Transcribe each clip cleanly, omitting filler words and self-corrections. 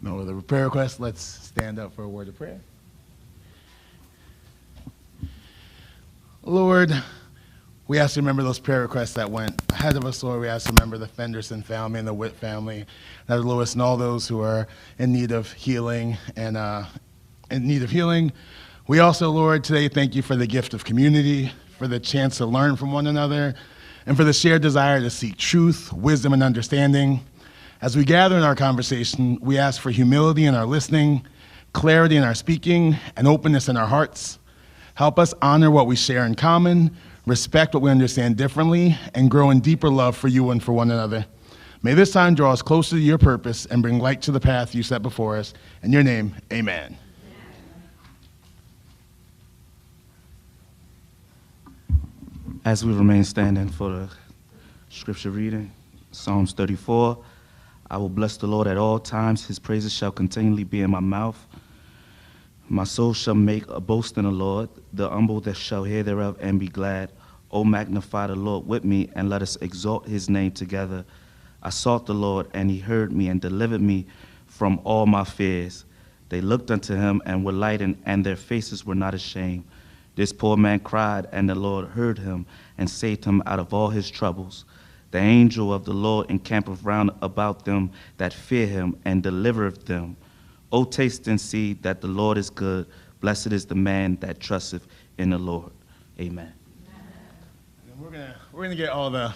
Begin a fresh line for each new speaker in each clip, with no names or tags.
No other prayer requests. Let's stand up for a word of prayer. Lord, we ask you to remember those prayer requests that went ahead of us, Lord. We ask you to remember the Fenderson family and the Witt family, and Lewis and all those who are in need of healing We also, Lord, today thank you for the gift of community, for the chance to learn from one another, and for the shared desire to seek truth, wisdom, and understanding. As we gather in our conversation, we ask for humility in our listening, clarity in our speaking, and openness in our hearts. Help us honor what we share in common, respect what we understand differently, and grow in deeper love for you and for one another. May this time draw us closer to your purpose and bring light to the path you set before us. In your name, amen.
As we remain standing for the scripture reading, Psalms 34, I will bless the Lord at all times. His praises shall continually be in my mouth. My soul shall make a boast in the Lord. The humble that shall hear thereof and be glad. O magnify the Lord with me, and let us exalt his name together. I sought the Lord, and he heard me and delivered me from all my fears. They looked unto him and were lightened, and their faces were not ashamed. This poor man cried, and the Lord heard him and saved him out of all his troubles. The angel of the Lord encampeth round about them that fear him and delivereth them. O taste and see that the Lord is good. Blessed is the man that trusteth in the Lord. Amen.
We're gonna get all the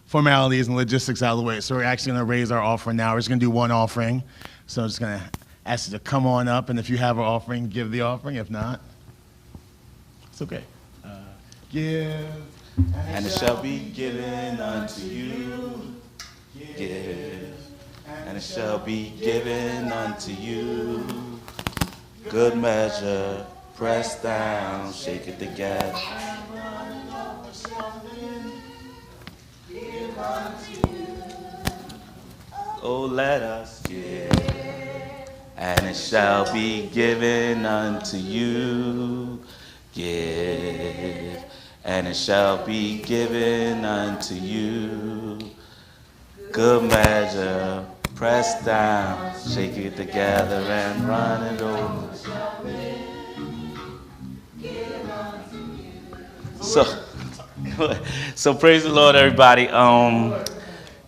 formalities and logistics out of the way. So we're actually gonna raise our offering now. We're just gonna do one offering. So I'm just gonna ask you to come on up, and if you have an offering, give the offering. If not, it's okay. Give,
and it shall be given unto you. Give, and it shall be given unto you. Good measure, pressed down, shake it together. Oh, let us give, and it shall be given unto you. Give, and it shall be given unto you. Good measure, pressed down, shake it together and run it over. So praise the Lord, everybody.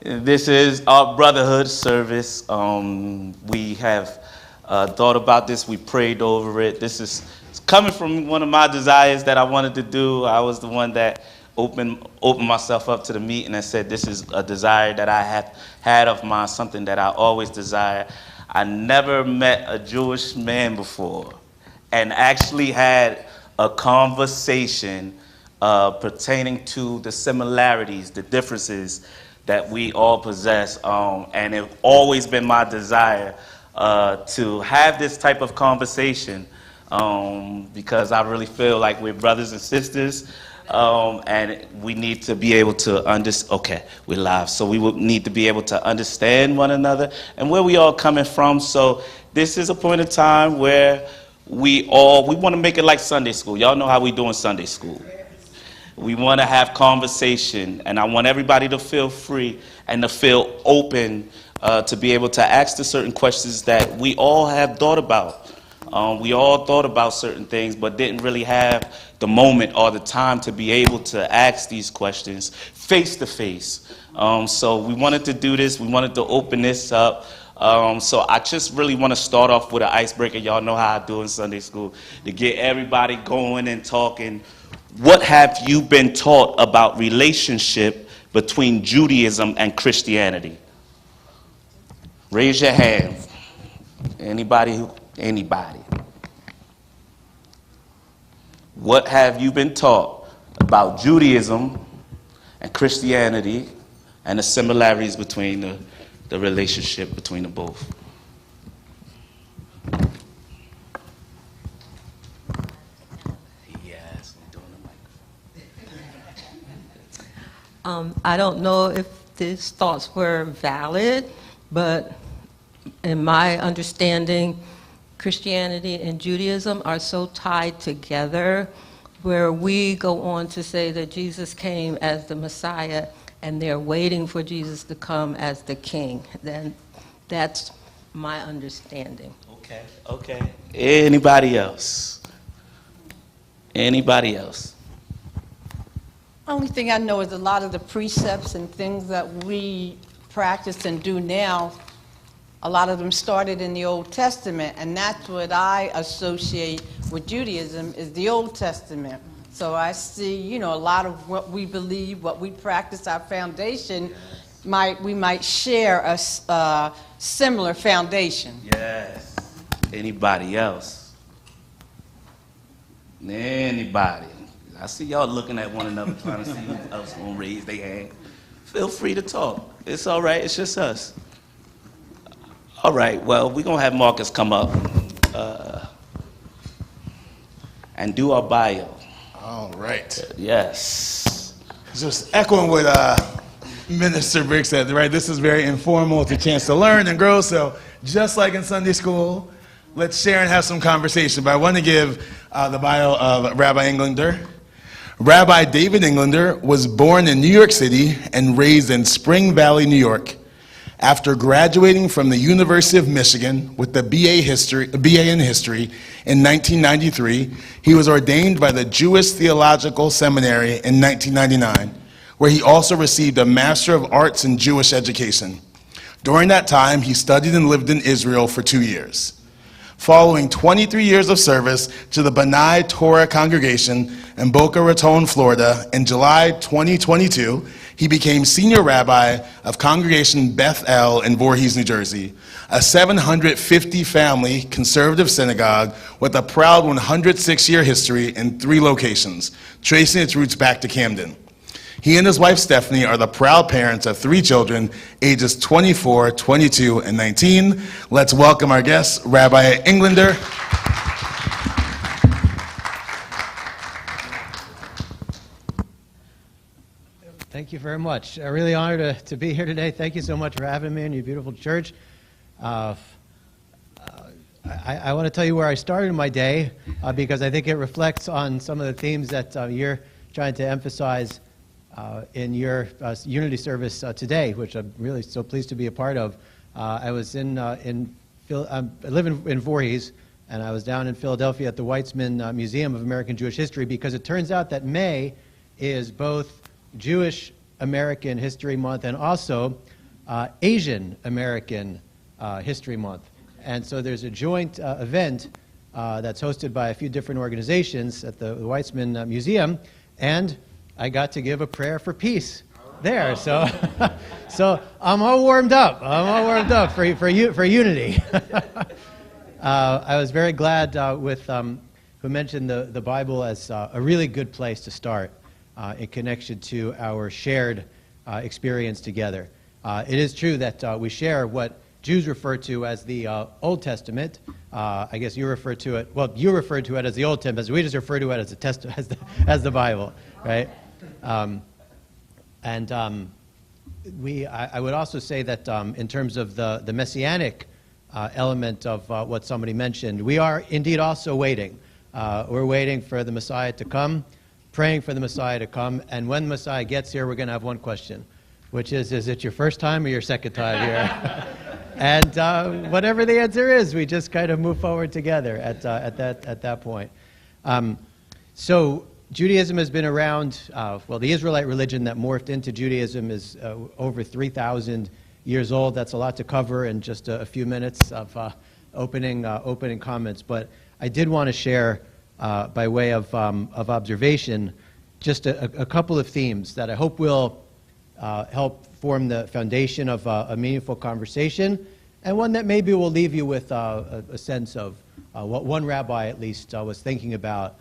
This is our brotherhood service. We have thought about this. We prayed over it. This is coming from one of my desires that I wanted to do. I was the one that opened myself up to the meeting and said, this is a desire that I have had of mine, something that I always desire. I never met a Jewish man before and actually had a conversation pertaining to the similarities, the differences that we all possess. And it's always been my desire to have this type of conversation because I really feel like we're brothers and sisters. And we need to be able to understand. Okay, we're live, so we will need to be able to understand one another and where we all coming from. So this is a point of time where we want to make it like Sunday school. Y'all know how we do in Sunday school. We want to have conversation, and I want everybody to feel free and to feel open to be able to ask the certain questions that we all have thought about. We all thought about certain things, but didn't really have the moment or the time to be able to ask these questions face to face. So we wanted to do this. We wanted to open this up. So I just really want to start off with an icebreaker. Y'all know how I do in Sunday school, to get everybody going and talking. What have you been taught about relationship between Judaism and Christianity? Raise your hand. Anybody? What have you been taught about Judaism and Christianity and the similarities between the relationship between the both? Yes, I'm doing the microphone.
I don't know if these thoughts were valid, but in my understanding, Christianity and Judaism are so tied together, where we go on to say that Jesus came as the Messiah and they're waiting for Jesus to come as the King. Then that's my understanding.
Okay, okay. Anybody else? Anybody else?
Only thing I know is a lot of the precepts and things that we practice and do now, a lot of them started in the Old Testament, and that's what I associate with Judaism is the Old Testament. So I see, a lot of what we believe, what we practice, our foundation, we might share a similar foundation.
Yes. Anybody else? Anybody? I see y'all looking at one another trying to see who else gonna raise their hand. Feel free to talk. It's all right. It's just us. All right. Well, we're gonna have Marcus come up and do our bio.
All right.
Yes.
Just echoing what Minister Brick said, right? This is very informal. It's a chance to learn and grow. So just like in Sunday school, let's share and have some conversation. But I want to give the bio of Rabbi Englander. Rabbi David Englander was born in New York City and raised in Spring Valley, New York. After graduating from the University of Michigan with the BA in History in 1993, he was ordained by the Jewish Theological Seminary in 1999, where he also received a Master of Arts in Jewish Education. During that time, he studied and lived in Israel for 2 years. Following 23 years of service to the B'nai Torah congregation in Boca Raton, Florida, in July 2022, he became senior rabbi of Congregation Beth El in Voorhees, New Jersey, a 750-family conservative synagogue with a proud 106-year history in 3 locations, tracing its roots back to Camden. He and his wife Stephanie are the proud parents of 3 children, ages 24, 22, and 19. Let's welcome our guest, Rabbi Englander.
Thank you very much. I'm really honored to be here today. Thank you so much for having me in your beautiful church. I want to tell you where I started my day because I think it reflects on some of the themes that you're trying to emphasize in your Unity service today, which I'm really so pleased to be a part of. I was I live in Voorhees, and I was down in Philadelphia at the Weitzman Museum of American Jewish History because it turns out that May is both Jewish American History Month and also Asian American History Month. And so there's a joint event that's hosted by a few different organizations at the Weitzman Museum, and I got to give a prayer for peace there. So, so I'm all warmed up. For unity. I was very glad with who mentioned the Bible as a really good place to start in connection to our shared experience together. It is true that we share what Jews refer to as the Old Testament. I guess you refer to it. Well, you refer to it as the Old Testament. We just refer to it as as the Bible, right? I would also say that in terms of the messianic element of what somebody mentioned, we are indeed also waiting. We're waiting for the Messiah to come, praying for the Messiah to come, and when the Messiah gets here, we're going to have one question, which is it your first time or your second time here? And whatever the answer is, we just kind of move forward together at that point. So Judaism has been around, the Israelite religion that morphed into Judaism is over 3,000 years old. That's a lot to cover in just a few minutes of opening comments. But I did want to share, by way of observation, just a couple of themes that I hope will help form the foundation of a meaningful conversation, and one that maybe will leave you with a sense of what one rabbi at least was thinking about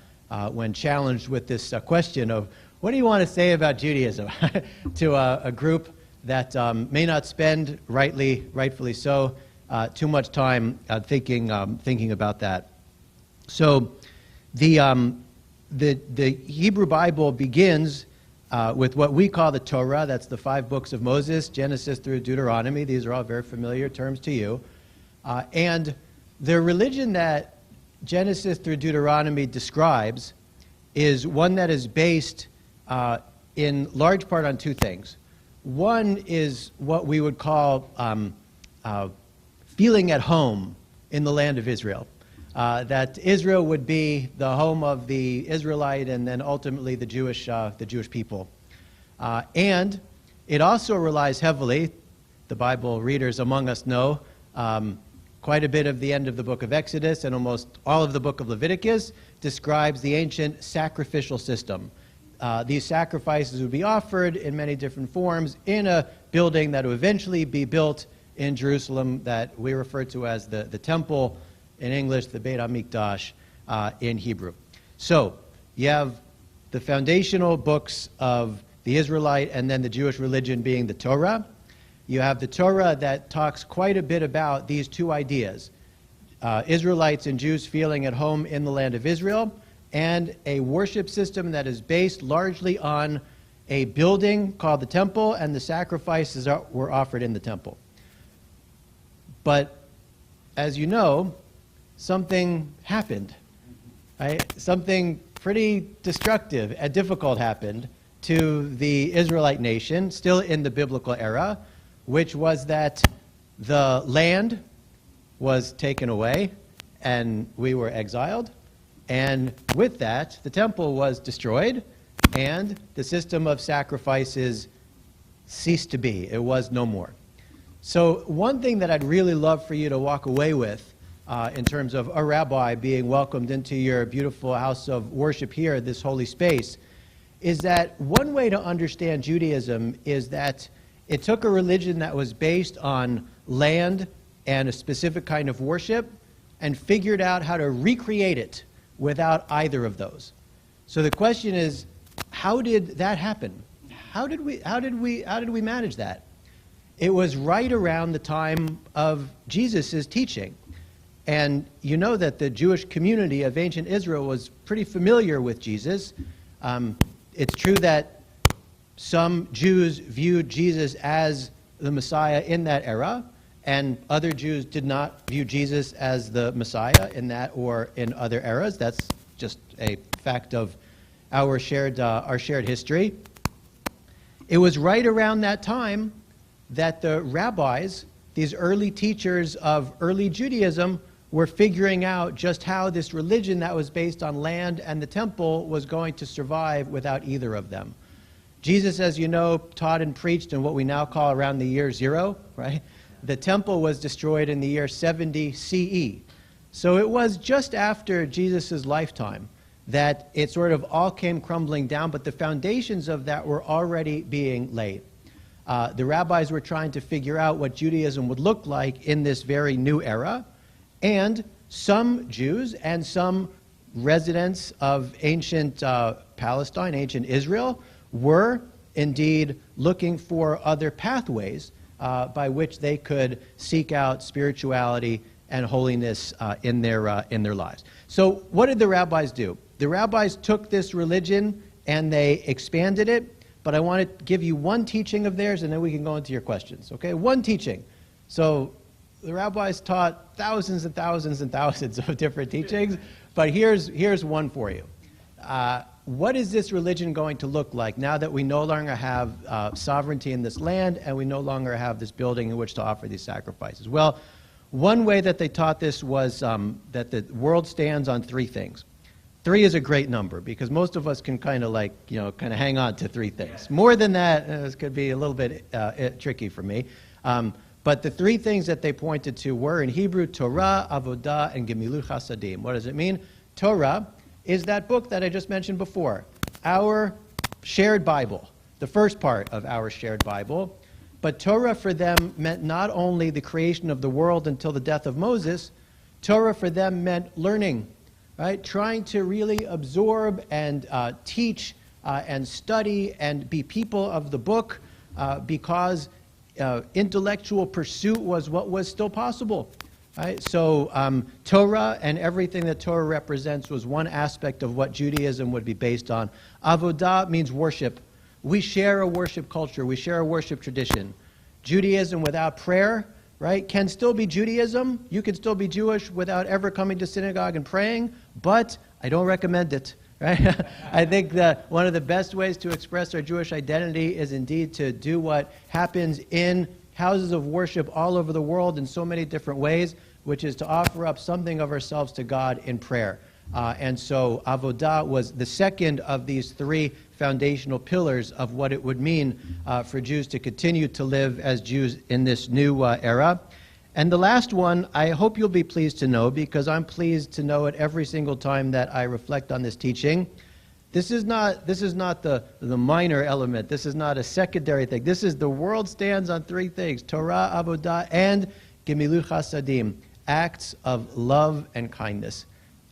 when challenged with this question of, what do you want to say about Judaism to a group that may not spend, rightfully so, too much time thinking about that. So the Hebrew Bible begins with what we call the Torah. That's the 5 books of Moses, Genesis through Deuteronomy. These are all very familiar terms to you. And the religion that Genesis through Deuteronomy describes is one that is based in large part on 2 things. One is what we would call feeling at home in the land of Israel. That Israel would be the home of the Israelite and then ultimately the Jewish people. And it also relies heavily, the Bible readers among us know, quite a bit of the end of the book of Exodus and almost all of the book of Leviticus describes the ancient sacrificial system. These sacrifices would be offered in many different forms in a building that would eventually be built in Jerusalem that we refer to as the temple in English, the Beit HaMikdash in Hebrew. So you have the foundational books of the Israelite and then the Jewish religion being the Torah. You have the Torah that talks quite a bit about these two ideas, Israelites and Jews feeling at home in the land of Israel, and a worship system that is based largely on a building called the temple, and the sacrifices were offered in the temple. But as you know, something happened, right? Something pretty destructive and difficult happened to the Israelite nation, still in the biblical era, which was that the land was taken away and we were exiled. And with that, the temple was destroyed and the system of sacrifices ceased to be. It was no more. So one thing that I'd really love for you to walk away with in terms of a rabbi being welcomed into your beautiful house of worship here, this holy space, is that one way to understand Judaism is that it took a religion that was based on land and a specific kind of worship and figured out how to recreate it without either of those. So the question is, how did that happen? How did we manage that? It was right around the time of Jesus' teaching. And you know that the Jewish community of ancient Israel was pretty familiar with Jesus. It's true that some Jews viewed Jesus as the Messiah in that era, and other Jews did not view Jesus as the Messiah in that or in other eras. That's just a fact of our shared history. It was right around that time that the rabbis, these early teachers of early Judaism, were figuring out just how this religion that was based on land and the temple was going to survive without either of them. Jesus, as you know, taught and preached in what we now call around the year 0, right? The temple was destroyed in the year 70 CE. So it was just after Jesus' lifetime that it sort of all came crumbling down, but the foundations of that were already being laid. The rabbis were trying to figure out what Judaism would look like in this very new era, and some Jews and some residents of ancient Palestine, ancient Israel, were indeed looking for other pathways by which they could seek out spirituality and holiness in their lives. So what did the rabbis do? The rabbis took this religion and they expanded it, but I want to give you one teaching of theirs and then we can go into your questions, okay? One teaching. So the rabbis taught thousands and thousands and thousands of different teachings, but here's one for you. What is this religion going to look like now that we no longer have sovereignty in this land and we no longer have this building in which to offer these sacrifices? Well, one way that they taught this was that the world stands on three things. 3 is a great number because most of us can kind of hang on to 3 things. More than that, this could be a little bit tricky for me. But the 3 things that they pointed to were in Hebrew, Torah, Avodah, and Gemilut Chasadim. What does it mean? Torah is that book that I just mentioned before, our shared Bible, the first part of our shared Bible. But Torah for them meant not only the creation of the world until the death of Moses, Torah for them meant learning, right? Trying to really absorb and teach and study and be people of the book because intellectual pursuit was what was still possible. Right? So Torah and everything that Torah represents was one aspect of what Judaism would be based on. Avodah means worship. We share a worship culture. We share a worship tradition. Judaism without prayer, right, can still be Judaism. You can still be Jewish without ever coming to synagogue and praying, but I don't recommend it. Right? I think that one of the best ways to express our Jewish identity is indeed to do what happens in houses of worship all over the world in so many different ways, which is to offer up something of ourselves to God in prayer. And so avodah was the second of these three foundational pillars of what it would mean for Jews to continue to live as Jews in this new era. And the last one, I hope you'll be pleased to know, because I'm pleased to know it every single time that I reflect on this teaching. This is not the minor element. This is not a secondary thing. This is the world stands on three things: Torah, avodah, and gemilut chasadim, acts of love and kindness.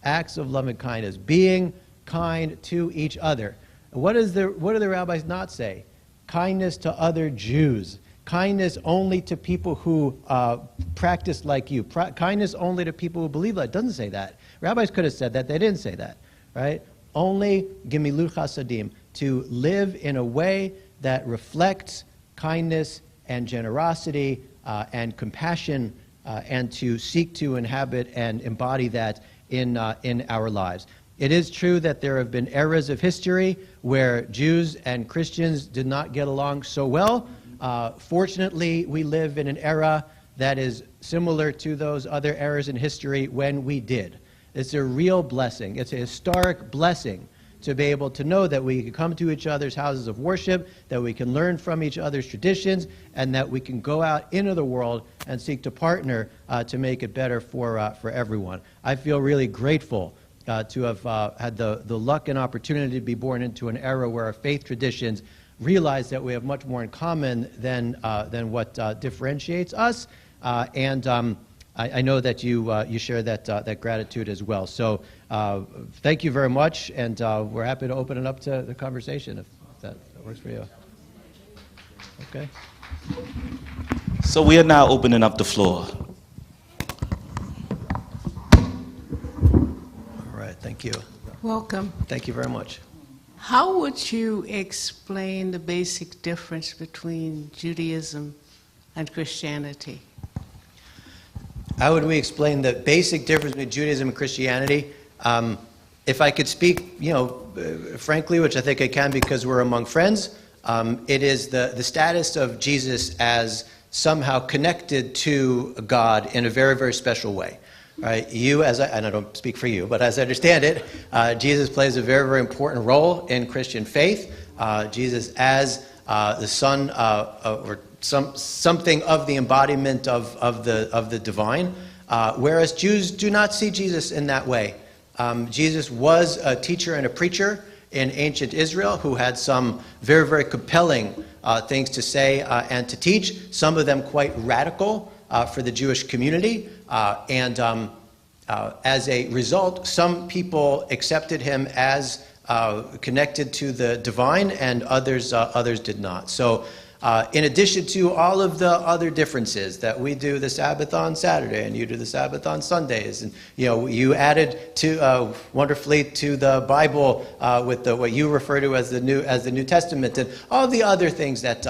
Acts of love and kindness, being kind to each other. What do the rabbis not say? Kindness to other Jews. Kindness only to people who practice like you. Kindness only to people who believe like. It doesn't say that. Rabbis could have said that. They didn't say that, right? Only gemilut chasadim, to live in a way that reflects kindness and generosity and compassion, and to seek to inhabit and embody that in our lives. It is true that there have been eras of history where Jews and Christians did not get along so well. Fortunately, we live in an era that is similar to those other eras in history when we did. It's a real blessing. It's a historic blessing to be able to know that we can come to each other's houses of worship, that we can learn from each other's traditions, and that we can go out into the world and seek to partner to make it better for everyone. I feel really grateful to have had the luck and opportunity to be born into an era where our faith traditions realize that we have much more in common than what differentiates us, and I know that you share that gratitude as well. So thank you very much, and we're happy to open it up to the conversation if that works for you. Okay.
So we are now opening up the floor.
All right, thank you.
Welcome.
Thank you very much.
How would you explain the basic difference between Judaism and Christianity?
How would we explain the basic difference between Judaism and Christianity? If I could speak, frankly, which I think I can because we're among friends, it is the status of Jesus as somehow connected to God in a very, very special way. Right? And I don't speak for you, but as I understand it, Jesus plays a very, very important role in Christian faith. Jesus as the Son, or something of the embodiment of the divine, whereas Jews do not see Jesus in that way. Jesus was a teacher and a preacher in ancient Israel who had some very, very compelling things to say and to teach, some of them quite radical for the Jewish community. And as a result, some people accepted him as connected to the divine, and others did not. So in addition to all of the other differences that we do the Sabbath on Saturday and you do the Sabbath on Sundays, and you added to wonderfully to the Bible with what you refer to as the New Testament, and all the other things that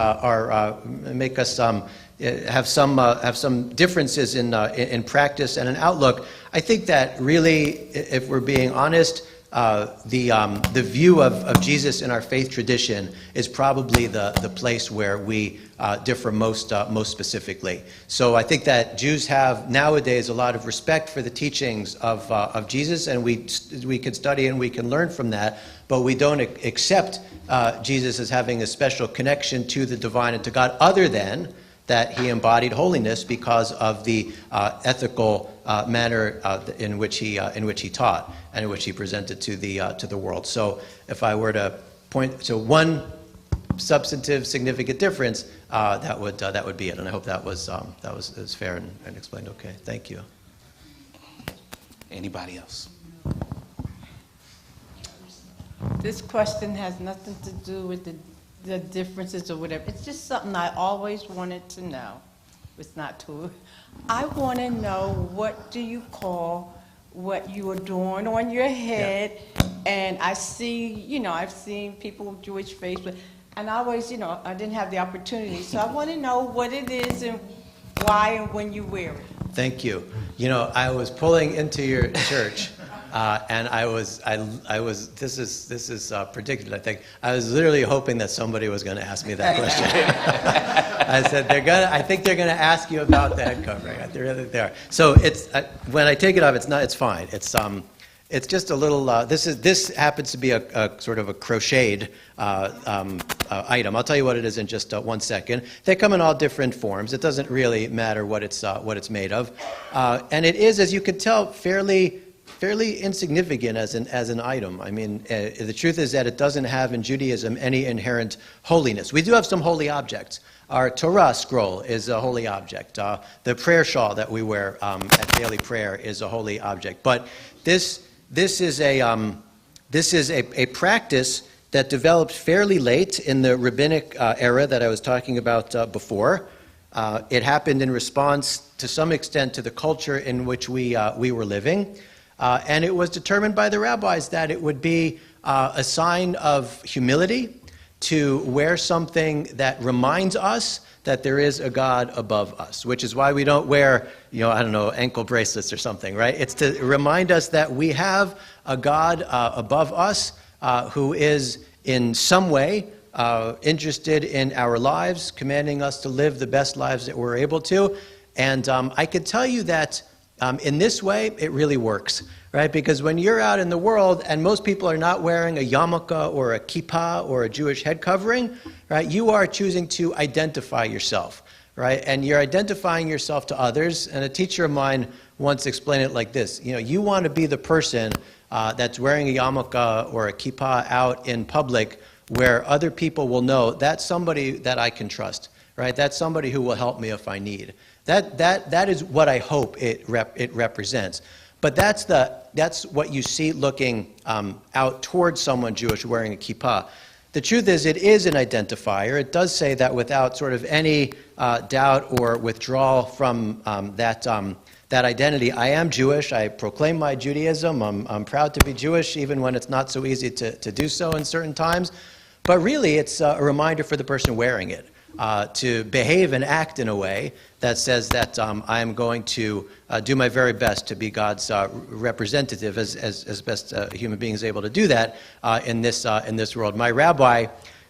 make us have some differences in practice and in outlook. I think that really, if we're being honest, the view of Jesus in our faith tradition is probably the place where we differ most specifically. So I think that Jews have nowadays a lot of respect for the teachings of Jesus, and we can study and we can learn from that, but we don't accept Jesus as having a special connection to the divine and to God, other than that he embodied holiness because of the ethical manner in which he taught and in which he presented to the world. So, if I were to point to one substantive, significant difference, that would be it. And I hope that was fair and explained. Okay, thank you.
Anybody else?
This question has nothing to do with the differences or whatever. It's just something I always wanted to know. It's not true. I want to know, what do you call what you adorn on your head? Yeah. And I see, I've seen people with Jewish faith, and I always, I didn't have the opportunity. So I want to know what it is and why and when you wear it.
Thank you. I was pulling into your church And I was. This is predicted. I think I was literally hoping that somebody was going to ask me that question. I said I think they're gonna ask you about the head covering. I really think they are. So it's when I take it off, it's not. It's fine. It's just a little. This happens to be a sort of a crocheted item. I'll tell you what it is in just 1 second. They come in all different forms. It doesn't really matter what it's made of, and it is, as you can tell, fairly insignificant as an item. I mean, the truth is that it doesn't have in Judaism any inherent holiness. We do have some holy objects. Our Torah scroll is a holy object. The prayer shawl that we wear at daily prayer is a holy object. But this is a practice that developed fairly late in the rabbinic era that I was talking about before. It happened in response, to some extent, to the culture in which we were living. And it was determined by the rabbis that it would be a sign of humility to wear something that reminds us that there is a God above us, which is why we don't wear, ankle bracelets or something, right? It's to remind us that we have a God above us who is in some way interested in our lives, commanding us to live the best lives that we're able to. And I could tell you that in this way, it really works, right? Because when you're out in the world and most people are not wearing a yarmulke or a kippah or a Jewish head covering, right? You are choosing to identify yourself, right? And you're identifying yourself to others. And a teacher of mine once explained it like this. You want to be the person that's wearing a yarmulke or a kippah out in public where other people will know that's somebody that I can trust, right? That's somebody who will help me if I need. That is what I hope it represents. But that's what you see looking out towards someone Jewish wearing a kippah. The truth is, it is an identifier. It does say that without sort of any doubt or withdrawal from that identity. I am Jewish. I proclaim my Judaism. I'm proud to be Jewish, even when it's not so easy to do so in certain times. But really, it's a reminder for the person wearing it to behave and act in a way that says that I am going to do my very best to be God's representative as best a human being is able to do that in this world. My rabbi,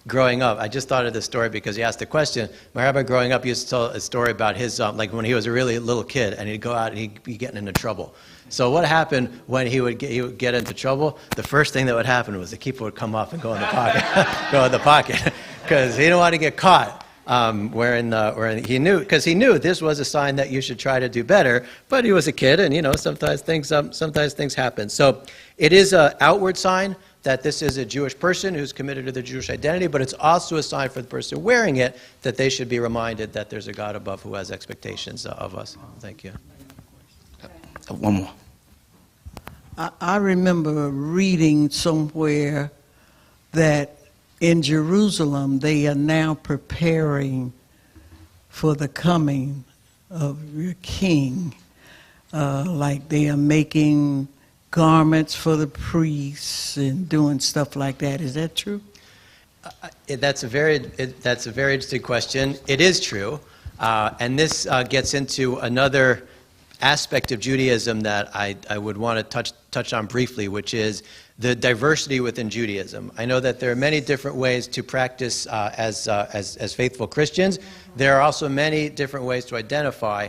growing up, I just thought of this story because he asked the question. My rabbi growing up used to tell a story about his, like when he was a really little kid and he'd go out and he'd be getting into trouble. So what happened when he would get into trouble? The first thing that would happen was the kippah would come off and go in the pocket, because he didn't want to get caught. Wherein he knew this was a sign that you should try to do better, but he was a kid, and sometimes things happen. So it is an outward sign that this is a Jewish person who's committed to the Jewish identity, but it's also a sign for the person wearing it that they should be reminded that there's a God above who has expectations of us. Thank you.
One more.
I remember reading somewhere that in Jerusalem, they are now preparing for the coming of your king. Like they are making garments for the priests and doing stuff like that. Is that true?
That's a very interesting question. It is true, and this gets into another aspect of Judaism that I would want to touch on briefly, which is the diversity within Judaism. I know that there are many different ways to practice as faithful Christians. There are also many different ways to identify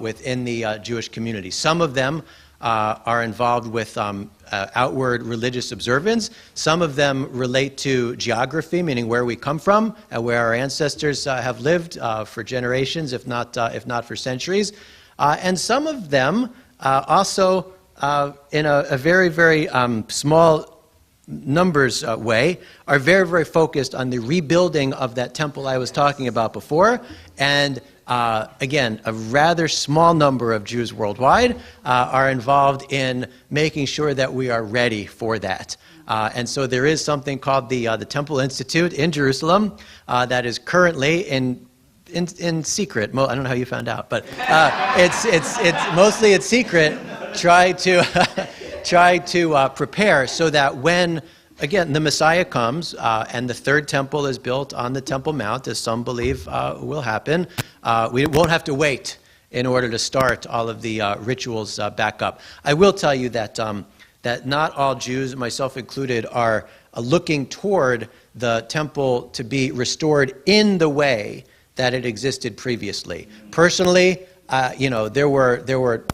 within the Jewish community. Some of them are involved with outward religious observance. Some of them relate to geography, meaning where we come from and where our ancestors have lived for generations, if not for centuries. And some of them also, in a very, very small numbers way, are very, very focused on the rebuilding of that temple I was talking about before. And again, a rather small number of Jews worldwide are involved in making sure that we are ready for that. And so there is something called the Temple Institute in Jerusalem that is currently in secret. I don't know how you found out, but it's mostly secret. Try to prepare so that when, again, the Messiah comes and the third temple is built on the Temple Mount, as some believe will happen, we won't have to wait in order to start all of the rituals back up. I will tell you that that not all Jews, myself included, are looking toward the temple to be restored in the way that it existed previously. Personally, there were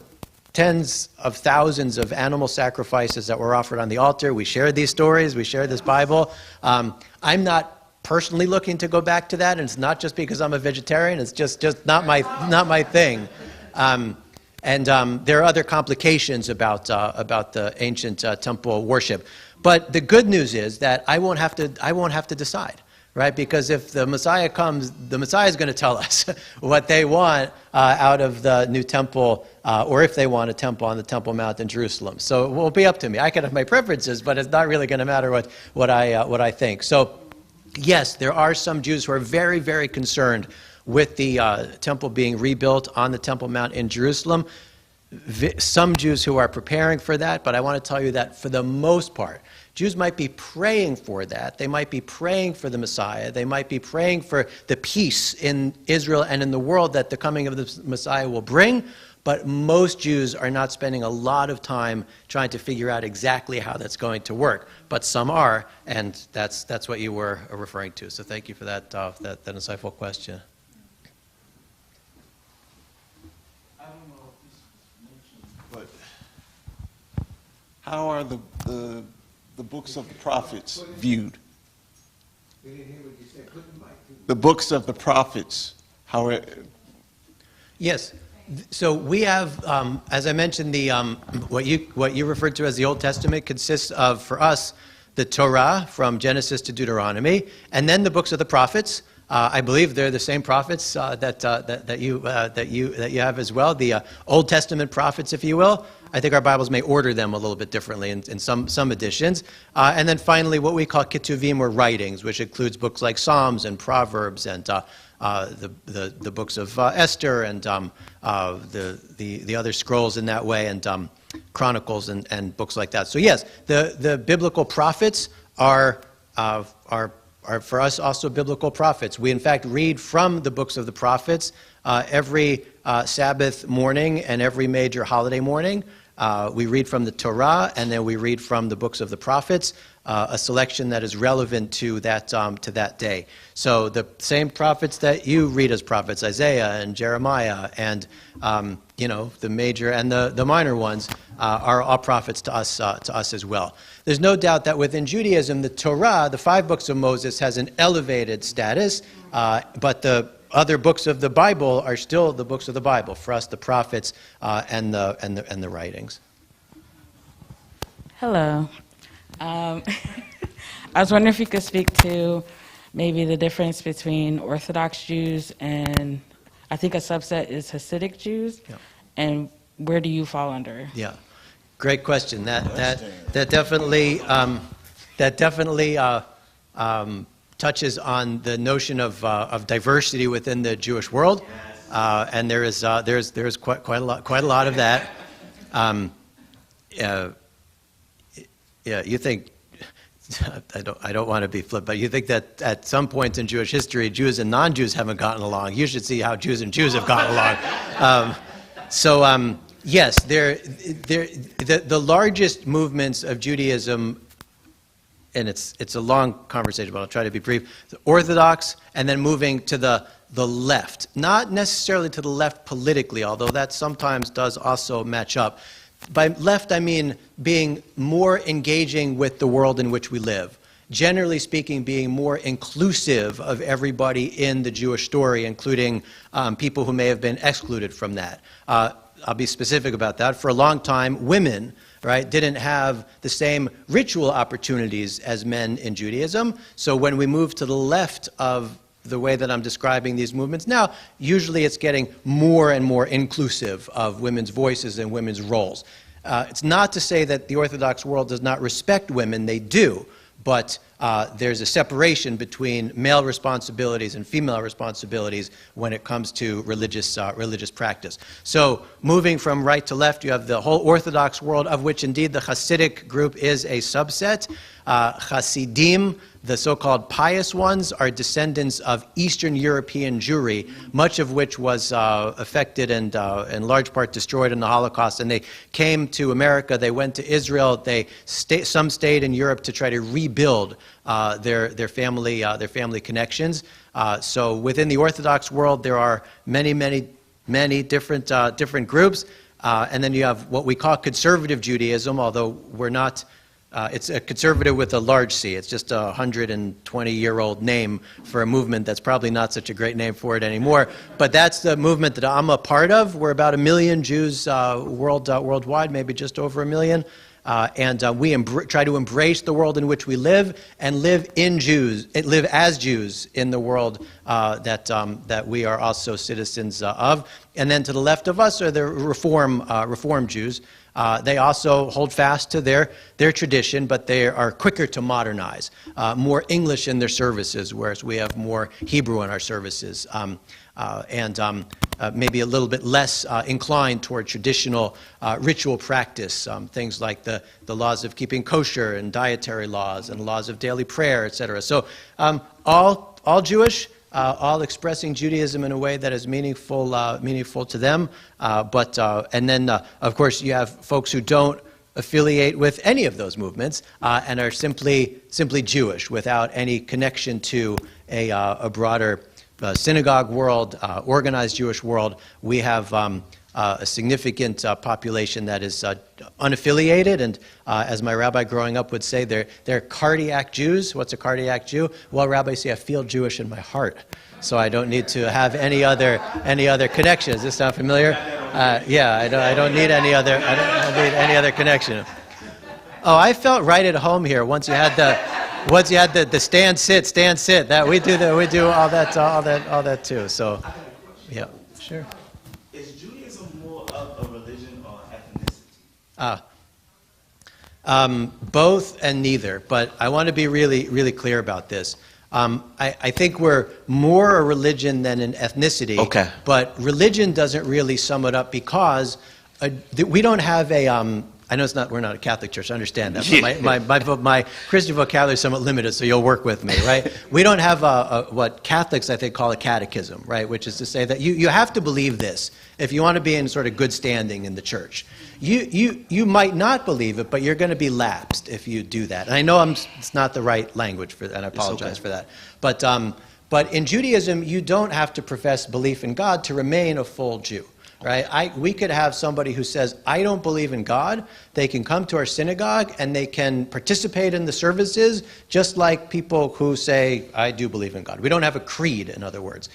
tens of thousands of animal sacrifices that were offered on the altar. We shared these stories. We shared this Bible. I'm not personally looking to go back to that, and it's not just because I'm a vegetarian. It's just not my thing. And there are other complications about the ancient temple worship. But the good news is that I won't have to decide, right? Because if the Messiah comes, the Messiah is going to tell us what they want out of the new temple, or if they want a temple on the Temple Mount in Jerusalem. So it will be up to me. I can have my preferences, but it's not really going to matter what I think. So yes, there are some Jews who are very, very concerned with the temple being rebuilt on the Temple Mount in Jerusalem. Some Jews who are preparing for that, but I want to tell you that for the most part, Jews might be praying for that. They might be praying for the Messiah. They might be praying for the peace in Israel and in the world that the coming of the Messiah will bring. But most Jews are not spending a lot of time trying to figure out exactly how that's going to work. But some are, and that's what you were referring to. So thank you for that insightful question.
I don't know if this was mentioned, but how are the books of the prophets viewed?
We didn't hear what you said.
The books of the prophets, how are...
Yes. So we have, as I mentioned, the what you referred to as the Old Testament consists of, for us, the Torah from Genesis to Deuteronomy, and then the books of the prophets. I believe they're the same prophets that you have as well, the Old Testament prophets, if you will. I think our Bibles may order them a little bit differently in some editions. And then finally, what we call Ketuvim, or writings, which includes books like Psalms and Proverbs and the books of Esther and the other scrolls in that way, and Chronicles and books like that. So yes, the biblical prophets are for us also biblical prophets. We in fact read from the books of the prophets every Sabbath morning and every major holiday morning. We read from the Torah, and then we read from the books of the prophets, a selection that is relevant to that day. So the same prophets that you read as prophets, Isaiah and Jeremiah, and the major and the minor ones are all prophets to us as well. There's no doubt that within Judaism, the Torah, the 5 books of Moses, has an elevated status, but the other books of the Bible are still the books of the Bible. For us, the prophets and the writings.
Hello. I was wondering if you could speak to maybe the difference between Orthodox Jews and I think a subset is Hasidic Jews,
Yeah.
and where do you fall under?
Yeah, great question. That definitely touches on the notion of diversity within the Jewish world, and there's quite a lot of that. You think, I don't want to be flip, but you think that at some point in Jewish history, Jews and non-Jews haven't gotten along. You should see how Jews and Jews have gotten along. Yes, the largest movements of Judaism, and it's a long conversation, but I'll try to be brief. The Orthodox, and then moving to the left. Not necessarily to the left politically, although that sometimes does also match up. By left, I mean being more engaging with the world in which we live. Generally speaking, being more inclusive of everybody in the Jewish story, including people who may have been excluded from that. I'll be specific about that. For a long time, women, right, didn't have the same ritual opportunities as men in Judaism. So when we move to the left of the way that I'm describing these movements now, usually it's getting more and more inclusive of women's voices and women's roles. It's not to say that the Orthodox world does not respect women, they do, but there's a separation between male responsibilities and female responsibilities when it comes to religious practice. So moving from right to left, you have the whole Orthodox world, of which indeed the Hasidic group is a subset. Hasidim, the so-called pious ones, are descendants of Eastern European Jewry, much of which was affected and in large part destroyed in the Holocaust. And they came to America, they went to Israel, some stayed in Europe to try to rebuild their family connections. So within the Orthodox world, there are many different groups. And then you have what we call conservative Judaism, although we're not, it's a conservative with a large C. It's just a 120-year-old name for a movement that's probably not such a great name for it anymore. But that's the movement that I'm a part of. We're about 1 million Jews worldwide, maybe just over 1 million. And we try to embrace the world in which we live and live as Jews in the world that we are also citizens of. And then to the left of us are the Reform Jews. They also hold fast to their tradition, but they are quicker to modernize, more English in their services, whereas we have more Hebrew in our services. And maybe a little bit less inclined toward traditional ritual practice, things like the laws of keeping kosher and dietary laws and laws of daily prayer, etc. So all Jewish, all expressing Judaism in a way that is meaningful to them. And then, of course, you have folks who don't affiliate with any of those movements and are simply Jewish without any connection to a broader synagogue world, organized Jewish world. We have a significant population that is unaffiliated, and as my rabbi growing up would say, they're cardiac Jews. What's a cardiac Jew? Well, Rabbi, see, I feel Jewish in my heart, so I don't need to have any other connection. Does this sound familiar? Yeah, I don't need any other. I don't need any other connection. Oh, I felt right at home here once you had the stand sit that we do all that too. So, yeah, sure.
Is Judaism more of a religion or ethnicity?
Both and neither. But I want to be really clear about this. I think we're more a religion than an ethnicity.
Okay.
But religion doesn't really sum it up because we don't have a. I know we're not a Catholic church, I understand that, but my Christian vocabulary is somewhat limited, so you'll work with me, right? We don't have what Catholics, I think, call a catechism, right? Which is to say that you have to believe this if you want to be in sort of good standing in the church. You might not believe it, but you're going to be lapsed if you do that. And I know it's not the right language for that, and I apologize for that. But in Judaism, you don't have to profess belief in God to remain a full Jew. Right? We could have somebody who says, I don't believe in God. They can come to our synagogue and they can participate in the services just like people who say, I do believe in God. We don't have a creed, in other words.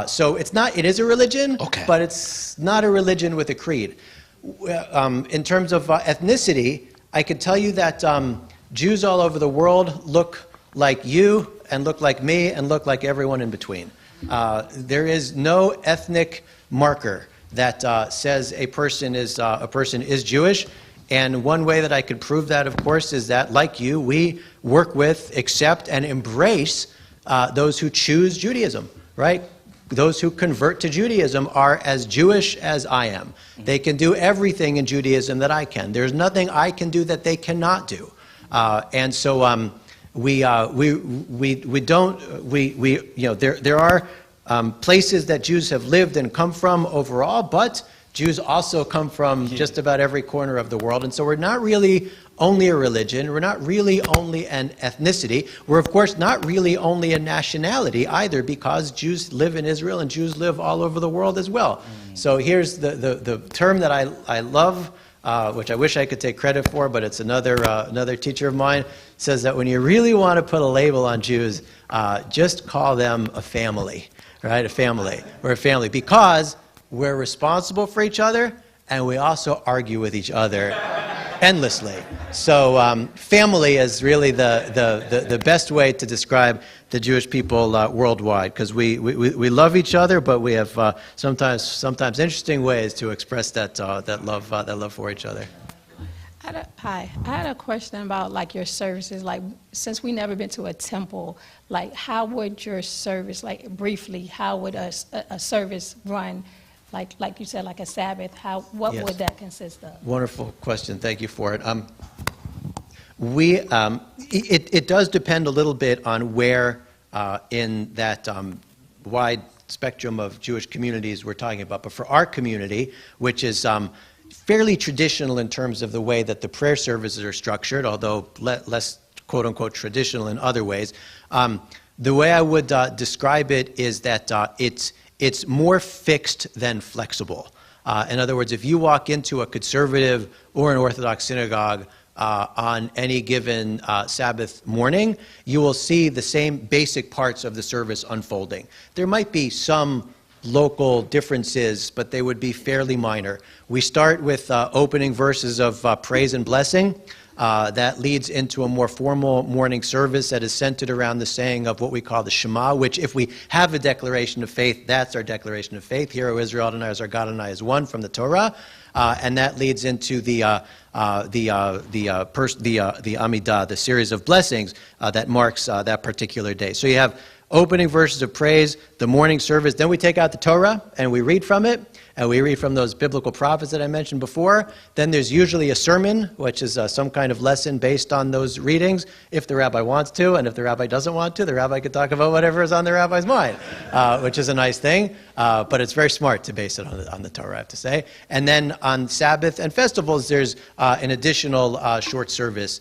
So it is a religion,
okay,
but it's not a religion with a creed. In terms of ethnicity, I could tell you that Jews all over the world look like you and look like me and look like everyone in between. There is no ethnic marker that says a person is Jewish. And one way that I could prove that, of course, is that, like you, we work with, accept, and embrace those who choose Judaism, right? Those who convert to Judaism are as Jewish as I am. They can do everything in Judaism that I can. There's nothing I can do that they cannot do. And so there are places that Jews have lived and come from overall, but Jews also come from just about every corner of the world. And so we're not really only a religion. We're not really only an ethnicity. We're, of course, not really only a nationality either, because Jews live in Israel and Jews live all over the world as well. So here's the term that I love, which I wish I could take credit for, but it's another teacher of mine, says that when you really want to put a label on Jews, just call them a family. Right, a family. We're a family because we're responsible for each other and we also argue with each other endlessly. So family is really the best way to describe the Jewish people worldwide, because we love each other, but we have sometimes interesting ways to express that love for each other.
Hi, I had a question about like your services. Like, since we never been to a temple, like how would your service, like briefly, how would a service run? Like you said, like a Sabbath. What would that consist of?
Wonderful question. Thank you for it. It does depend a little bit on where in that wide spectrum of Jewish communities we're talking about. But for our community, which is fairly traditional in terms of the way that the prayer services are structured, although less quote-unquote traditional in other ways, the way I would describe it is that it's more fixed than flexible. In other words, if you walk into a conservative or an Orthodox synagogue on any given Sabbath morning, you will see the same basic parts of the service unfolding. There might be some local differences, but they would be fairly minor. We start with opening verses of praise and blessing. That leads into a more formal morning service that is centered around the saying of what we call the Shema, which if we have a declaration of faith, that's our declaration of faith. Hear, O Israel, Adonai is our God, Adonai is one, from the Torah. And that leads into the Amidah, the series of blessings that marks that particular day. So you have opening verses of praise, the morning service. Then we take out the Torah and we read from it. And we read from those biblical prophets that I mentioned before. Then there's usually a sermon, which is some kind of lesson based on those readings, if the rabbi wants to. And if the rabbi doesn't want to, the rabbi could talk about whatever is on the rabbi's mind, which is a nice thing. But it's very smart to base it on the Torah, I have to say. And then on Sabbath and festivals, there's an additional short service.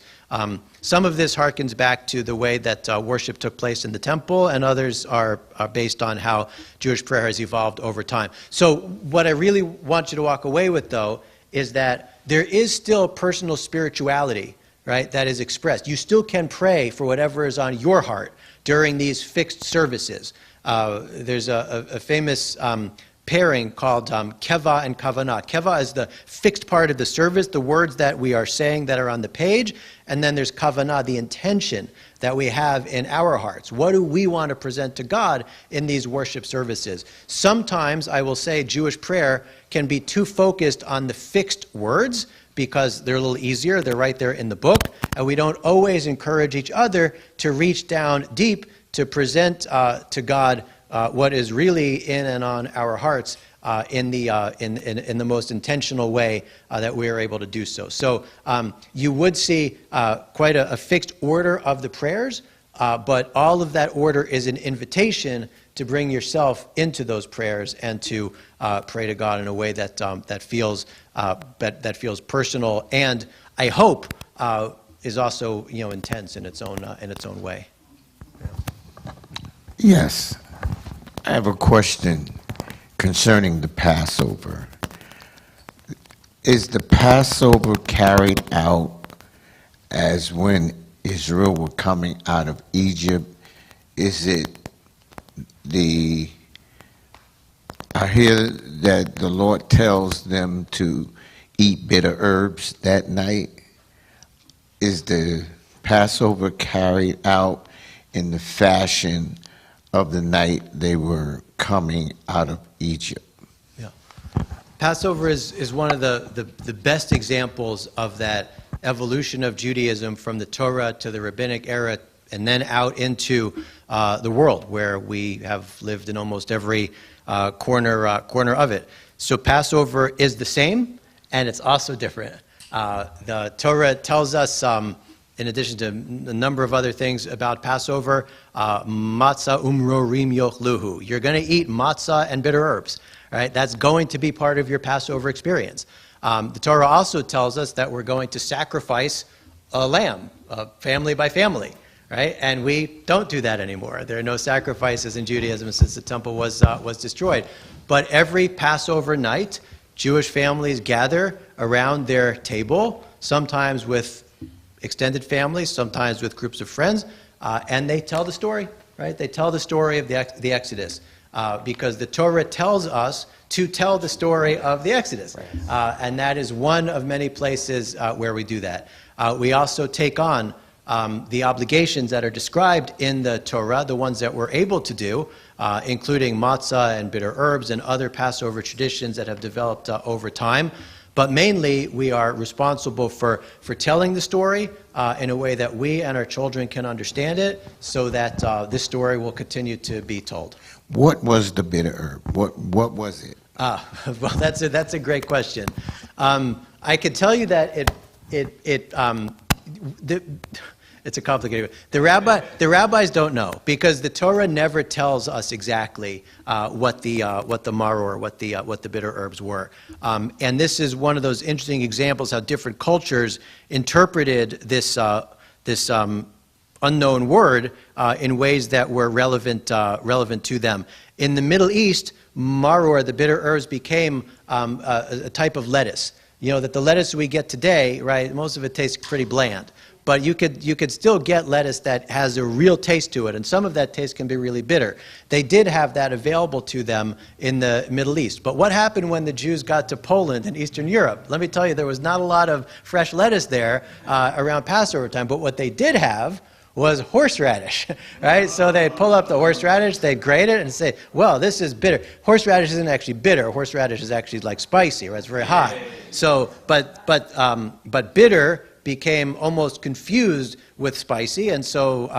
Some of this harkens back to the way that worship took place in the temple, and others are based on how Jewish prayer has evolved over time. So what I really want you to walk away with, though, is that there is still personal spirituality, right, that is expressed. You still can pray for whatever is on your heart during these fixed services. There's a famous pairing called keva and kavanah. Keva is the fixed part of the service, the words that we are saying that are on the page, and then there's kavanah, the intention that we have in our hearts. What do we want to present to God in these worship services? Sometimes, I will say, Jewish prayer can be too focused on the fixed words because they're a little easier, they're right there in the book, and we don't always encourage each other to reach down deep to present to God what is really in and on our hearts in the most intentional way that we are able to do so. So you would see quite a fixed order of the prayers, but all of that order is an invitation to bring yourself into those prayers and to pray to God in a way that feels personal and, I hope, is also intense in its own way.
Yes. I have a question concerning the Passover. Is the Passover carried out as when Israel were coming out of Egypt? Is it I hear that the Lord tells them to eat bitter herbs that night. Is the Passover carried out in the fashion of the night they were coming out of Egypt?
Yeah. Passover is one of the best examples of that evolution of Judaism from the Torah to the rabbinic era and then out into the world where we have lived in almost every corner of it. So Passover is the same and it's also different. The Torah tells us in addition to a number of other things about Passover, matzah umrorim yochluhu. You're going to eat matzah and bitter herbs, right? That's going to be part of your Passover experience. The Torah also tells us that we're going to sacrifice a lamb, family by family, right? And we don't do that anymore. There are no sacrifices in Judaism since the temple was destroyed. But every Passover night, Jewish families gather around their table, sometimes with extended families, sometimes with groups of friends, and they tell the story, right? They tell the story of the Exodus, because the Torah tells us to tell the story of the Exodus, and that is one of many places where we do that. We also take on the obligations that are described in the Torah, the ones that we're able to do, including matzah and bitter herbs and other Passover traditions that have developed over time. But mainly, we are responsible for telling the story in a way that we and our children can understand it so that this story will continue to be told.
What was the bitter herb? What was it?
Well, that's a great question. I can tell you that It's a complicated. The rabbis don't know, because the Torah never tells us exactly what the maror, what the bitter herbs were. And this is one of those interesting examples how different cultures interpreted this unknown word in ways that were relevant to them. In the Middle East, maror, the bitter herbs, became a type of lettuce. You know that the lettuce we get today, right? Most of it tastes pretty bland. But you could still get lettuce that has a real taste to it, and some of that taste can be really bitter. They did have that available to them in the Middle East. But what happened when the Jews got to Poland and Eastern Europe? Let me tell you, there was not a lot of fresh lettuce there around Passover time. But what they did have was horseradish, right? So they'd pull up the horseradish, they'd grate it, and say, well, this is bitter. Horseradish isn't actually bitter. Horseradish is actually like spicy, right? It's very hot. So, but bitter became almost confused with spicy, and so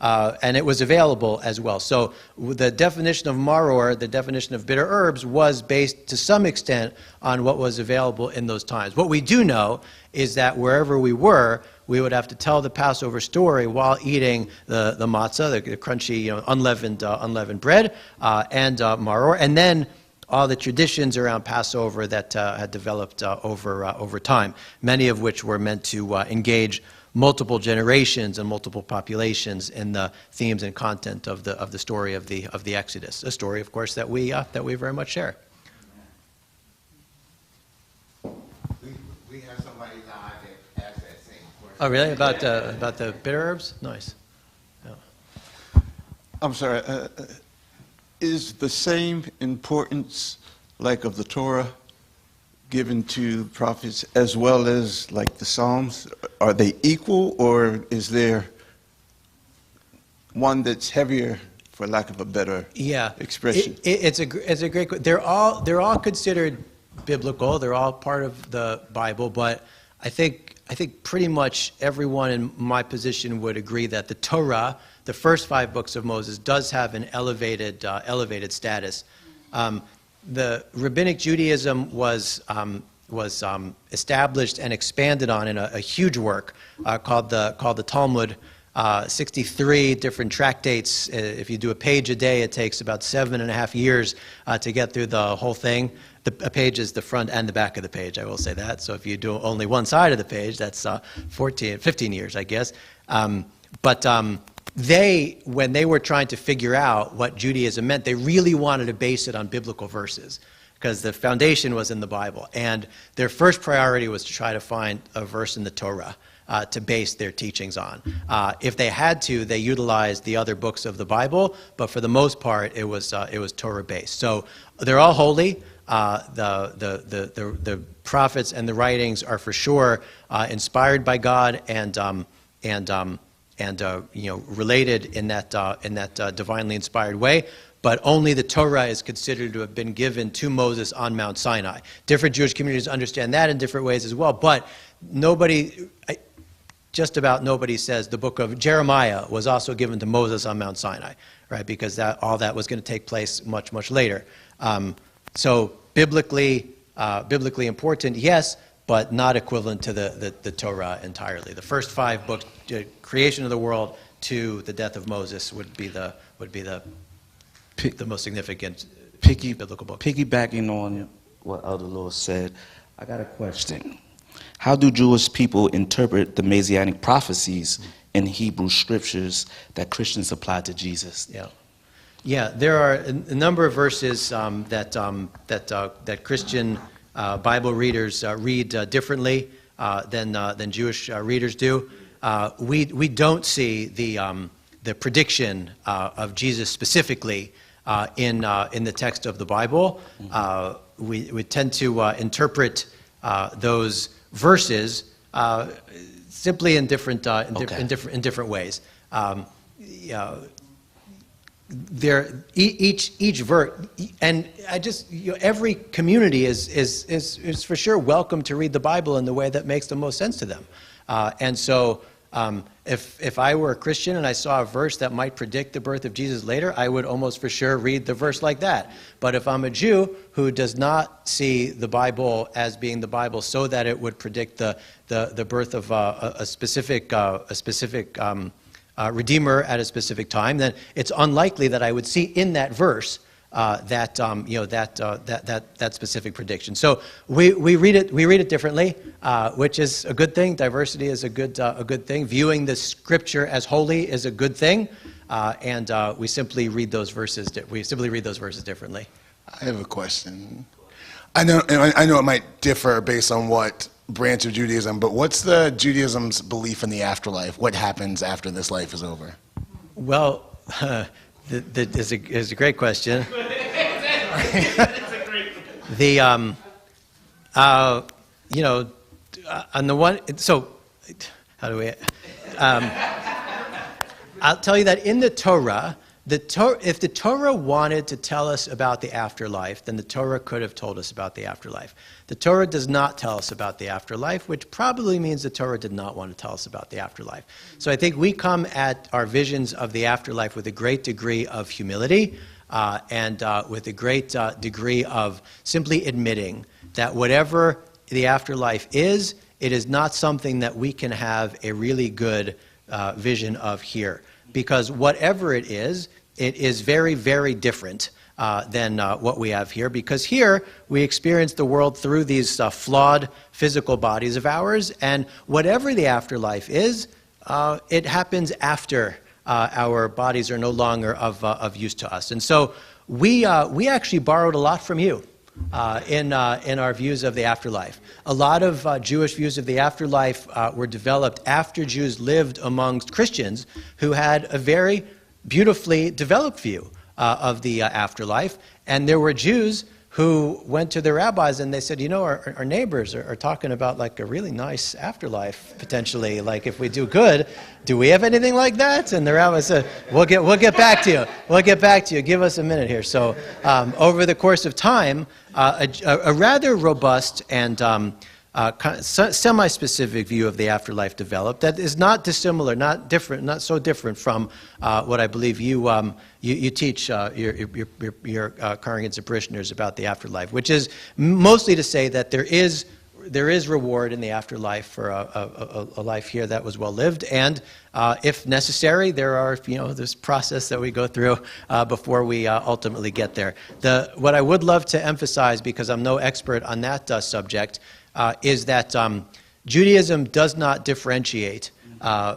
and it was available as well. So the definition of maror, the definition of bitter herbs, was based to some extent on what was available in those times. What we do know is that wherever we were, we would have to tell the Passover story while eating the matzah, the crunchy, unleavened bread, and maror, and then all the traditions around Passover that had developed over time, many of which were meant to engage multiple generations and multiple populations in the themes and content of the story of the Exodus, a story, of course, that we very much share.
We have somebody live that asked that same question.
Oh, really? About the bitter herbs? Nice. Yeah.
I'm sorry. Is the same importance, like of the Torah, given to prophets as well as like the Psalms? Are they equal, or is there one that's heavier, for lack of a better expression?
It's a great. They're all considered biblical. They're all part of the Bible, but I think pretty much everyone in my position would agree that the Torah, the first 5 books of Moses, does have an elevated status. The rabbinic Judaism was established and expanded on in a huge work called the Talmud. 63 different tractates. If you do a page a day, it takes about 7.5 years to get through the whole thing. A page is the front and the back of the page, I will say that. So if you do only one side of the page, that's 15 years, I guess. But when they were trying to figure out what Judaism meant, they really wanted to base it on biblical verses, because the foundation was in the Bible. And their first priority was to try to find a verse in the Torah to base their teachings on. If they had to, they utilized the other books of the Bible, but for the most part, it was Torah-based. So they're all holy. The prophets and the writings are for sure inspired by God and related in that divinely inspired way. But only the Torah is considered to have been given to Moses on Mount Sinai. Different Jewish communities understand that in different ways as well. But just about nobody says the book of Jeremiah was also given to Moses on Mount Sinai, right? Because all that was going to take place much, much later. So biblically important, yes, but not equivalent to the Torah entirely. The first 5 books, creation of the world to the death of Moses, would be the most significant biblical book.
Piggybacking on what Elder Lewis said, I got a question. How do Jewish people interpret the Messianic prophecies in Hebrew scriptures that Christians apply to Jesus?
Yeah, there are a number of verses that Christian Bible readers read differently than Jewish readers do. We don't see the prediction of Jesus specifically in the text of the Bible. We tend to interpret those verses simply in different ways. Each verse, and every community is for sure welcome to read the Bible in the way that makes the most sense to them. And so If I were a Christian and I saw a verse that might predict the birth of Jesus later, I would almost for sure read the verse like that. But if I'm a Jew who does not see the Bible as being the Bible so that it would predict the birth of a specific Redeemer at a specific time, then it's unlikely that I would see in that verse that specific prediction. So we read it differently, which is a good thing. Diversity is a good thing. Viewing the Scripture as holy is a good thing, and we simply read those verses. We simply read those verses differently.
I have a question. I know it might differ based on what branch of Judaism, but what's the Judaism's belief in the afterlife? What happens after this life is over?
Well, it's a great question. On the one, so how do we? I'll tell you that in the Torah, if the Torah wanted to tell us about the afterlife, then the Torah could have told us about the afterlife. The Torah does not tell us about the afterlife, which probably means the Torah did not want to tell us about the afterlife. So I think we come at our visions of the afterlife with a great degree of humility and with a great degree of simply admitting that whatever the afterlife is, it is not something that we can have a really good vision of here. Because whatever it is very, very different than what we have here. Because here, we experience the world through these flawed physical bodies of ours. And whatever the afterlife is, it happens after our bodies are no longer of use to us. And so we actually borrowed a lot from you in our views of the afterlife. A lot of Jewish views of the afterlife were developed after Jews lived amongst Christians who had a very beautifully developed view of the afterlife. And there were Jews who went to their rabbis and they said, our neighbors are talking about like a really nice afterlife, potentially. Like if we do good, do we have anything like that? And the rabbi said, we'll get back to you. We'll get back to you. Give us a minute here. So over the course of time, a rather robust and semi-specific view of the afterlife developed that is not dissimilar, not different, not so different from what I believe you teach your congregants and parishioners about the afterlife, which is mostly to say that there is reward in the afterlife for a life here that was well lived, and if necessary, there are this process that we go through before we ultimately get there. What I would love to emphasize, because I'm no expert on that subject, is that Judaism does not differentiate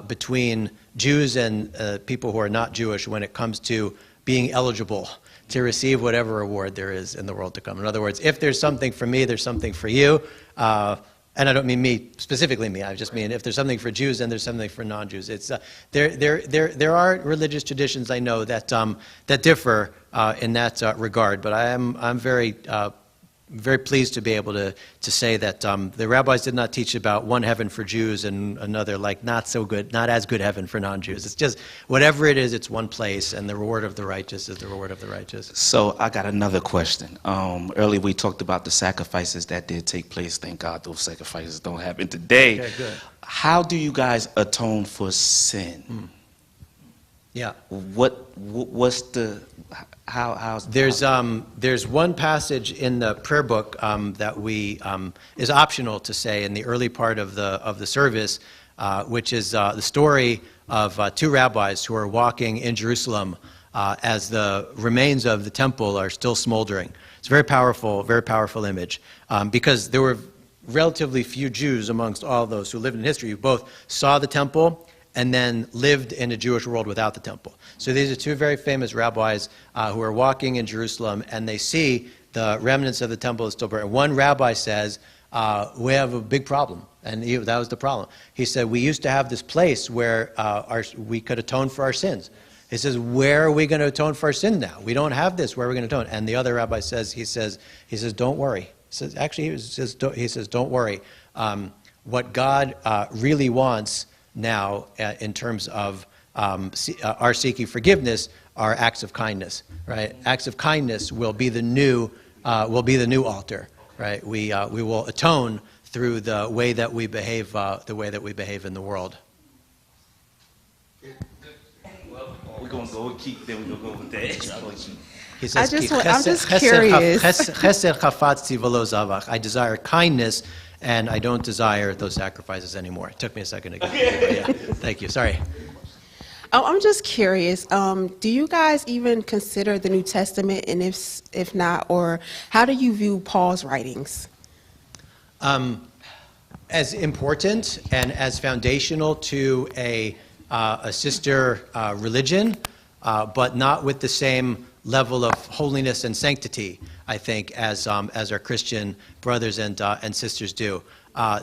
between Jews and people who are not Jewish when it comes to being eligible to receive whatever reward there is in the world to come. In other words, if there's something for me, there's something for you. And I don't mean me, specifically me. I just mean if there's something for Jews, then there's something for non-Jews. It's there are religious traditions I know that differ in that regard. But I'm very pleased to be able to say that the rabbis did not teach about one heaven for Jews and another not as good heaven for non-Jews. It's just whatever it is, it's one place, and the reward of the righteous is the reward of the righteous.
So I got another question. Earlier we talked about the sacrifices that did take place. Thank God those sacrifices don't happen today.
Okay, good.
How do you guys atone for sin?
Yeah.
What's the how's
there's one passage in the prayer book that we is optional to say in the early part of the service, which is the story of two rabbis who are walking in Jerusalem as the remains of the temple are still smoldering. It's a very powerful image because there were relatively few Jews amongst all those who lived in history who both saw the temple and then lived in a Jewish world without the temple. So these are two very famous rabbis who are walking in Jerusalem, and they see the remnants of the temple is still burning. One rabbi says, we have a big problem, and that was the problem. He said, we used to have this place where we could atone for our sins. He says, where are we going to atone for our sin now? We don't have this. Where are we going to atone? And the other rabbi says, he says, don't worry. He says, don't worry. What God really wants now, in terms of our seeking forgiveness, are acts of kindness, right? Acts of kindness will be the new altar, right? We will atone through the way that we behave in the world.
Well, we're going to go with keep, then we're going to go with that.
He says,
I'm just curious.
I desire kindness, and I don't desire those sacrifices anymore. It took me a second to get it. Yeah. Thank you. Sorry.
Oh, I'm just curious. Do you guys even consider the New Testament, and if not, or how do you view Paul's writings?
As important and as foundational to a sister religion, but not with the same level of holiness and sanctity, I think, as our Christian brothers and sisters do.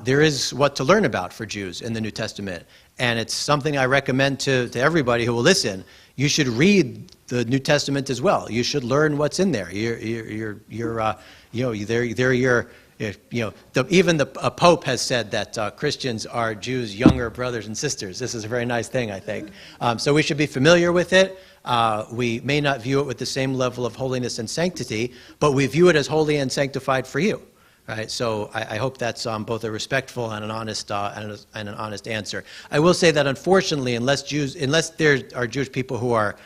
There is what to learn about for Jews in the New Testament, and it's something I recommend to everybody who will listen. You should read the New Testament as well. You should learn what's in there. Even a Pope has said that Christians are Jews' younger brothers and sisters. This is a very nice thing, I think. So we should be familiar with it. We may not view it with the same level of holiness and sanctity, but we view it as holy and sanctified for you. Right? So I hope that's both a respectful and an honest answer. I will say that unfortunately, unless there are Jewish people who are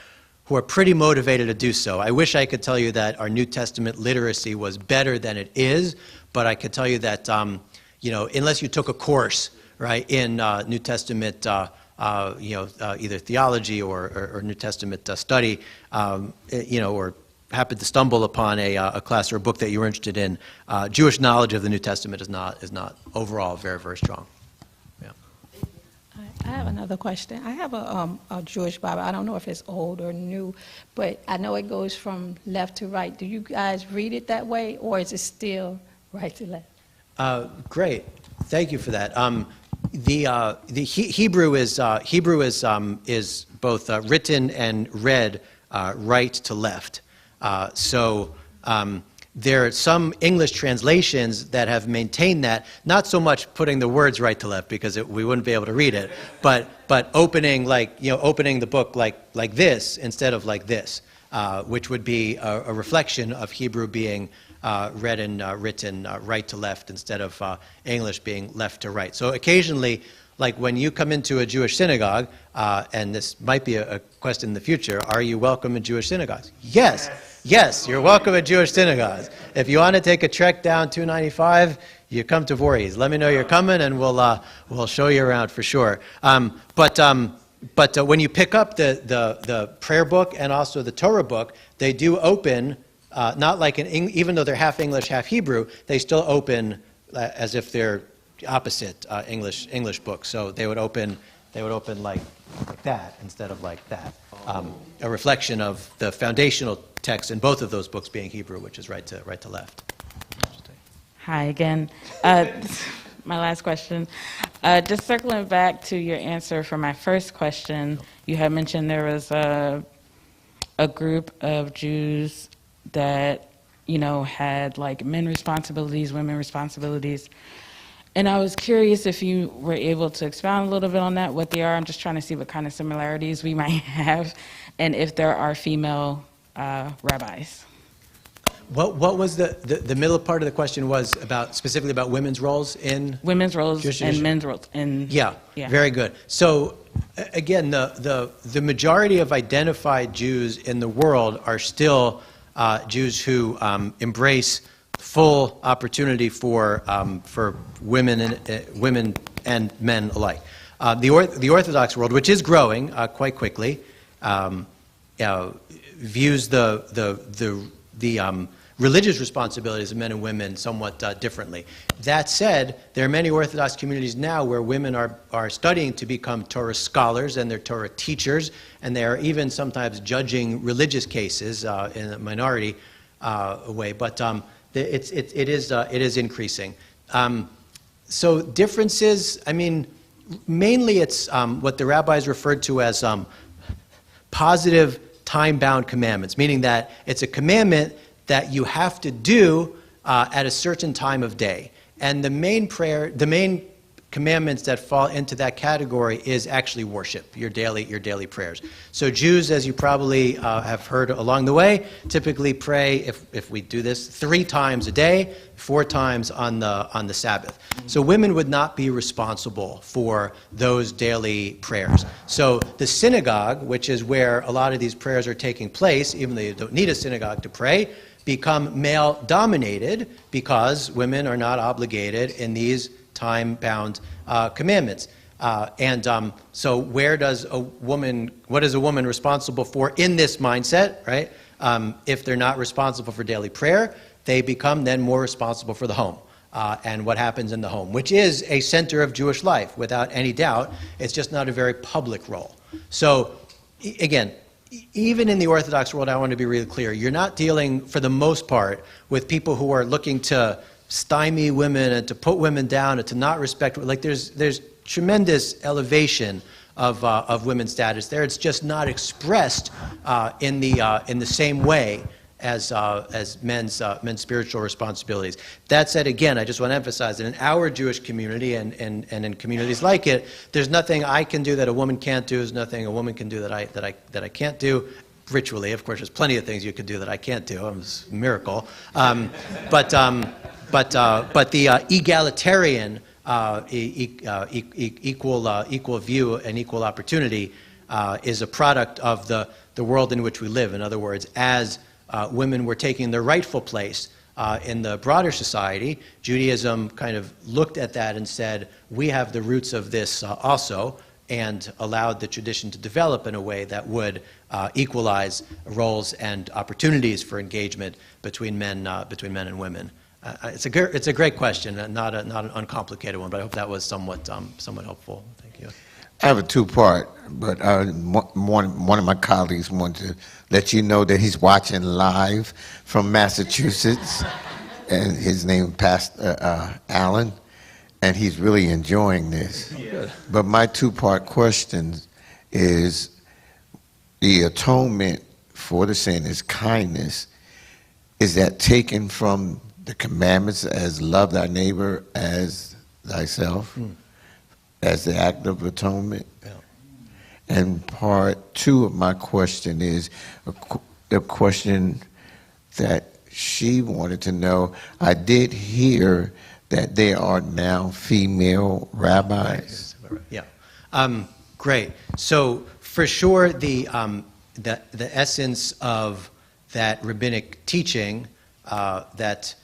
pretty motivated to do so, I wish I could tell you that our New Testament literacy was better than it is, but I could tell you that unless you took a course, right, in New Testament, either theology or New Testament study, or happened to stumble upon a class or a book that you were interested in, Jewish knowledge of the New Testament is not overall very, very strong. Yeah.
I have another question. I have a Jewish Bible. I don't know if it's old or new, but I know it goes from left to right. Do you guys read it that way, or is it still right to left?
Great. Thank you for that. The Hebrew is both written and read right to left. There are some English translations that have maintained that, not so much putting the words right to left because we wouldn't be able to read it, but opening the book like this instead of like this, which would be a reflection of Hebrew being read and written right to left instead of English being left to right. So occasionally, like when you come into a Jewish synagogue, and this might be a question in the future, are you welcome in Jewish synagogues? Yes, you're welcome at Jewish synagogues. If you want to take a trek down 295, you come to Voorhees. Let me know you're coming, and we'll show you around for sure. But when you pick up the prayer book and also the Torah book, they do open, not like even though they're half English, half Hebrew, they still open as if they're opposite English books. So they would open like that instead of like that. A reflection of the foundational text in both of those books being Hebrew, which is right to left.
Hi again. My last question. Just circling back to your answer for my first question, you had mentioned there was a group of Jews that had like men responsibilities, women responsibilities. And I was curious if you were able to expound a little bit on that, what they are. I'm just trying to see what kind of similarities we might have, and if there are female rabbis.
What was the middle part of the question was specifically about women's roles in
women's roles
Jewish
and men's roles in
yeah, very good. So again, the majority of identified Jews in the world are still Jews who embrace full opportunity for women and men alike. The Orthodox world, which is growing quite quickly, views the religious responsibilities of men and women somewhat differently. That said, there are many Orthodox communities now where women are studying to become Torah scholars and they're Torah teachers, and they are even sometimes judging religious cases in a minority way. But it is increasing. So differences, I mean, mainly it's what the rabbis referred to as positive time-bound commandments, meaning that it's a commandment that you have to do at a certain time of day. And the main commandments that fall into that category is actually worship, your daily prayers. So Jews, as you probably have heard along the way, typically pray, if we do this, 3 times a day, 4 times on the Sabbath. So women would not be responsible for those daily prayers. So the synagogue, which is where a lot of these prayers are taking place, even though you don't need a synagogue to pray, become male-dominated because women are not obligated in these time-bound commandments. So what is a woman responsible for in this mindset, right? If they're not responsible for daily prayer, they become then more responsible for the home and what happens in the home, which is a center of Jewish life, without any doubt. It's just not a very public role. So, again, even in the Orthodox world, I want to be really clear, you're not dealing, for the most part, with people who are looking to stymie women and to put women down and to not respect. Like there's tremendous elevation of women's status there. It's just not expressed in the same way as men's spiritual responsibilities. That said, again, I just want to emphasize that in our Jewish community and in communities like it, there's nothing I can do that a woman can't do. There's nothing a woman can do that I can't do. Ritually, of course, there's plenty of things you can do that I can't do. It's a miracle. But the egalitarian, equal view and equal opportunity is a product of the world in which we live. In other words, as women were taking their rightful place in the broader society, Judaism kind of looked at that and said, we have the roots of this also, and allowed the tradition to develop in a way that would equalize roles and opportunities for engagement between men and women. It's a great question, not an uncomplicated one, but I hope that was somewhat helpful. Thank you.
I have a 2-part, but one of my colleagues wanted to let you know that he's watching live from Massachusetts, and his name is Pastor Allen, and he's really enjoying this.
Good.
But my 2-part question is, the atonement for the sin is kindness. Is that taken from the commandments as love thy neighbor as thyself, as the act of atonement?
Yeah.
And part 2 of my question is the question that she wanted to know. I did hear that there are now female rabbis.
Yeah, great. So for sure, the essence of that rabbinic teaching that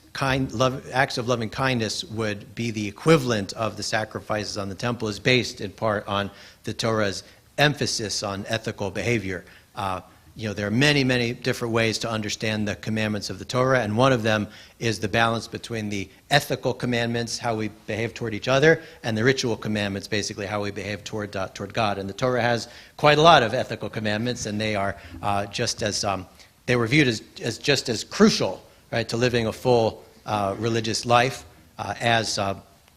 acts of loving kindness would be the equivalent of the sacrifices on the temple is based in part on the Torah's emphasis on ethical behavior. There are many, many different ways to understand the commandments of the Torah, and one of them is the balance between the ethical commandments, how we behave toward each other, and the ritual commandments, basically how we behave toward God. And the Torah has quite a lot of ethical commandments, and they are they were viewed as just as crucial, right, to living a full religious life as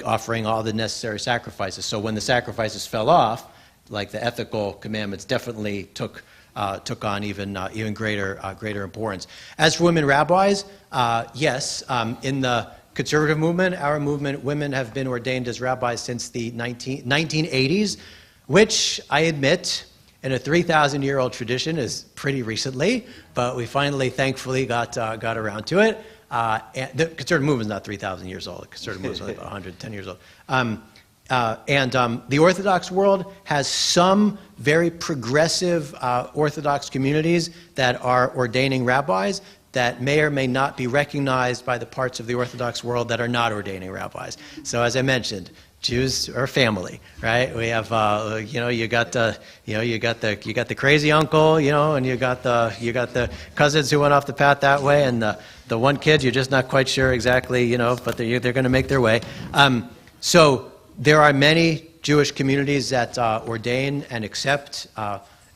offering all the necessary sacrifices. So when the sacrifices fell off, like the ethical commandments definitely took on even greater importance. As for women rabbis, yes, in the conservative movement, our movement, women have been ordained as rabbis since the 1980s, which I admit, in a 3,000-year-old tradition, is pretty recently, but we finally, thankfully, got around to it. And the conservative movement is not 3,000 years old. The conservative movement is only about 110 years old. The Orthodox world has some very progressive Orthodox communities that are ordaining rabbis that may or may not be recognized by the parts of the Orthodox world that are not ordaining rabbis. So as I mentioned, Jews are family, right? We have, you got the crazy uncle, and you got the cousins who went off the path that way, and the one kid you're just not quite sure exactly, but they're going to make their way. So there are many Jewish communities that ordain and accept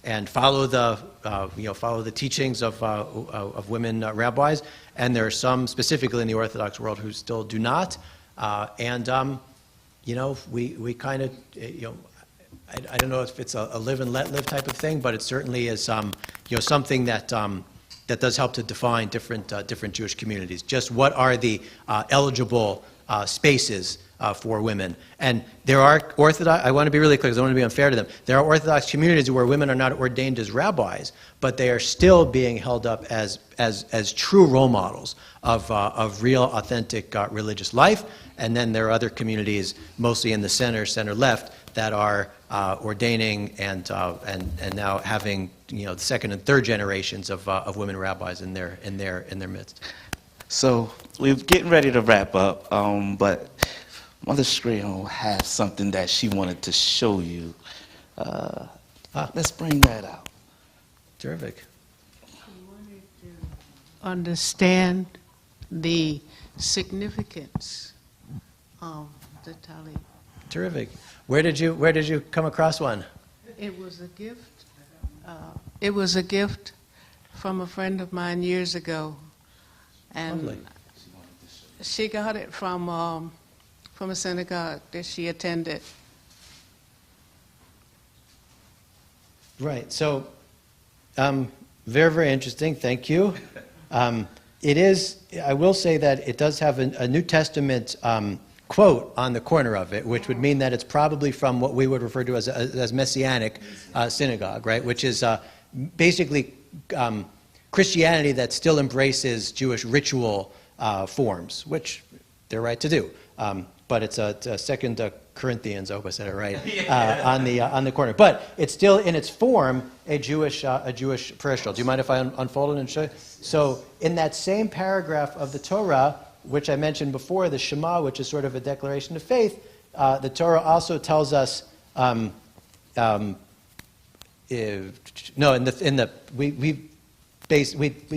and follow the teachings of women rabbis, and there are some specifically in the Orthodox world who still do not. We kind of, I don't know if it's a live and let live type of thing, but it certainly is, something that does help to define different Jewish communities. Just what are the eligible spaces for women. And there are Orthodox, I want to be really clear because I want to be unfair to them, there are Orthodox communities where women are not ordained as rabbis, but they are still being held up as true role models of real, authentic religious life. And then there are other communities, mostly in the center-left, that are ordaining and now having the second and third generations of women rabbis in their midst.
So we're getting ready to wrap up, but Mother Strahan has something that she wanted to show you. Let's bring that out.
Terrific.
Understand the significance of the talit.
Terrific. Where did you come across one?
It was a gift. It was a gift from a friend of mine years ago, and
Lovely.
she got it from a synagogue that she attended.
Right. So, very, very interesting. Thank you. It is. I will say that it does have a New Testament quote on the corner of it, which would mean that it's probably from what we would refer to as Messianic synagogue, right? Which is basically Christianity that still embraces Jewish ritual forms, which they're right to do. But it's a 2 Corinthians, I hope I said it right, on the corner. But it's still in its form a Jewish prayer scroll. Do you mind if I unfold it and show you? So in that same paragraph of the Torah, which I mentioned before, the Shema, which is sort of a declaration of faith, the Torah also tells us. We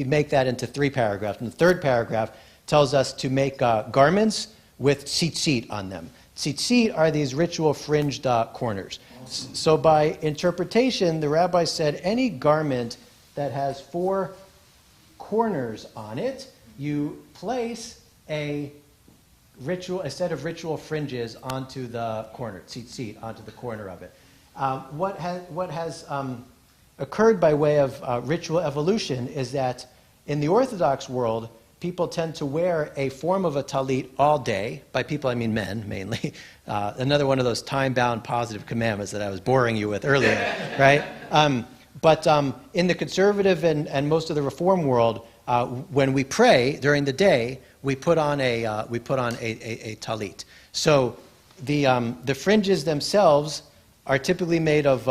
make that into 3 paragraphs. And the third paragraph tells us to make garments with tzitzit on them. Tzitzit are these ritual fringed corners. So by interpretation, the rabbi said any garment that has 4 corners on it, you place a set of ritual fringes onto the corner, tzitzit, onto the corner of it. What has occurred by way of ritual evolution is that in the Orthodox world, people tend to wear a form of a talit all day. By people, I mean men, mainly. Another one of those time-bound positive commandments that I was boring you with earlier, right? But in the conservative and most of the Reform world, when we pray during the day, we put on a talit. So the fringes themselves are typically made of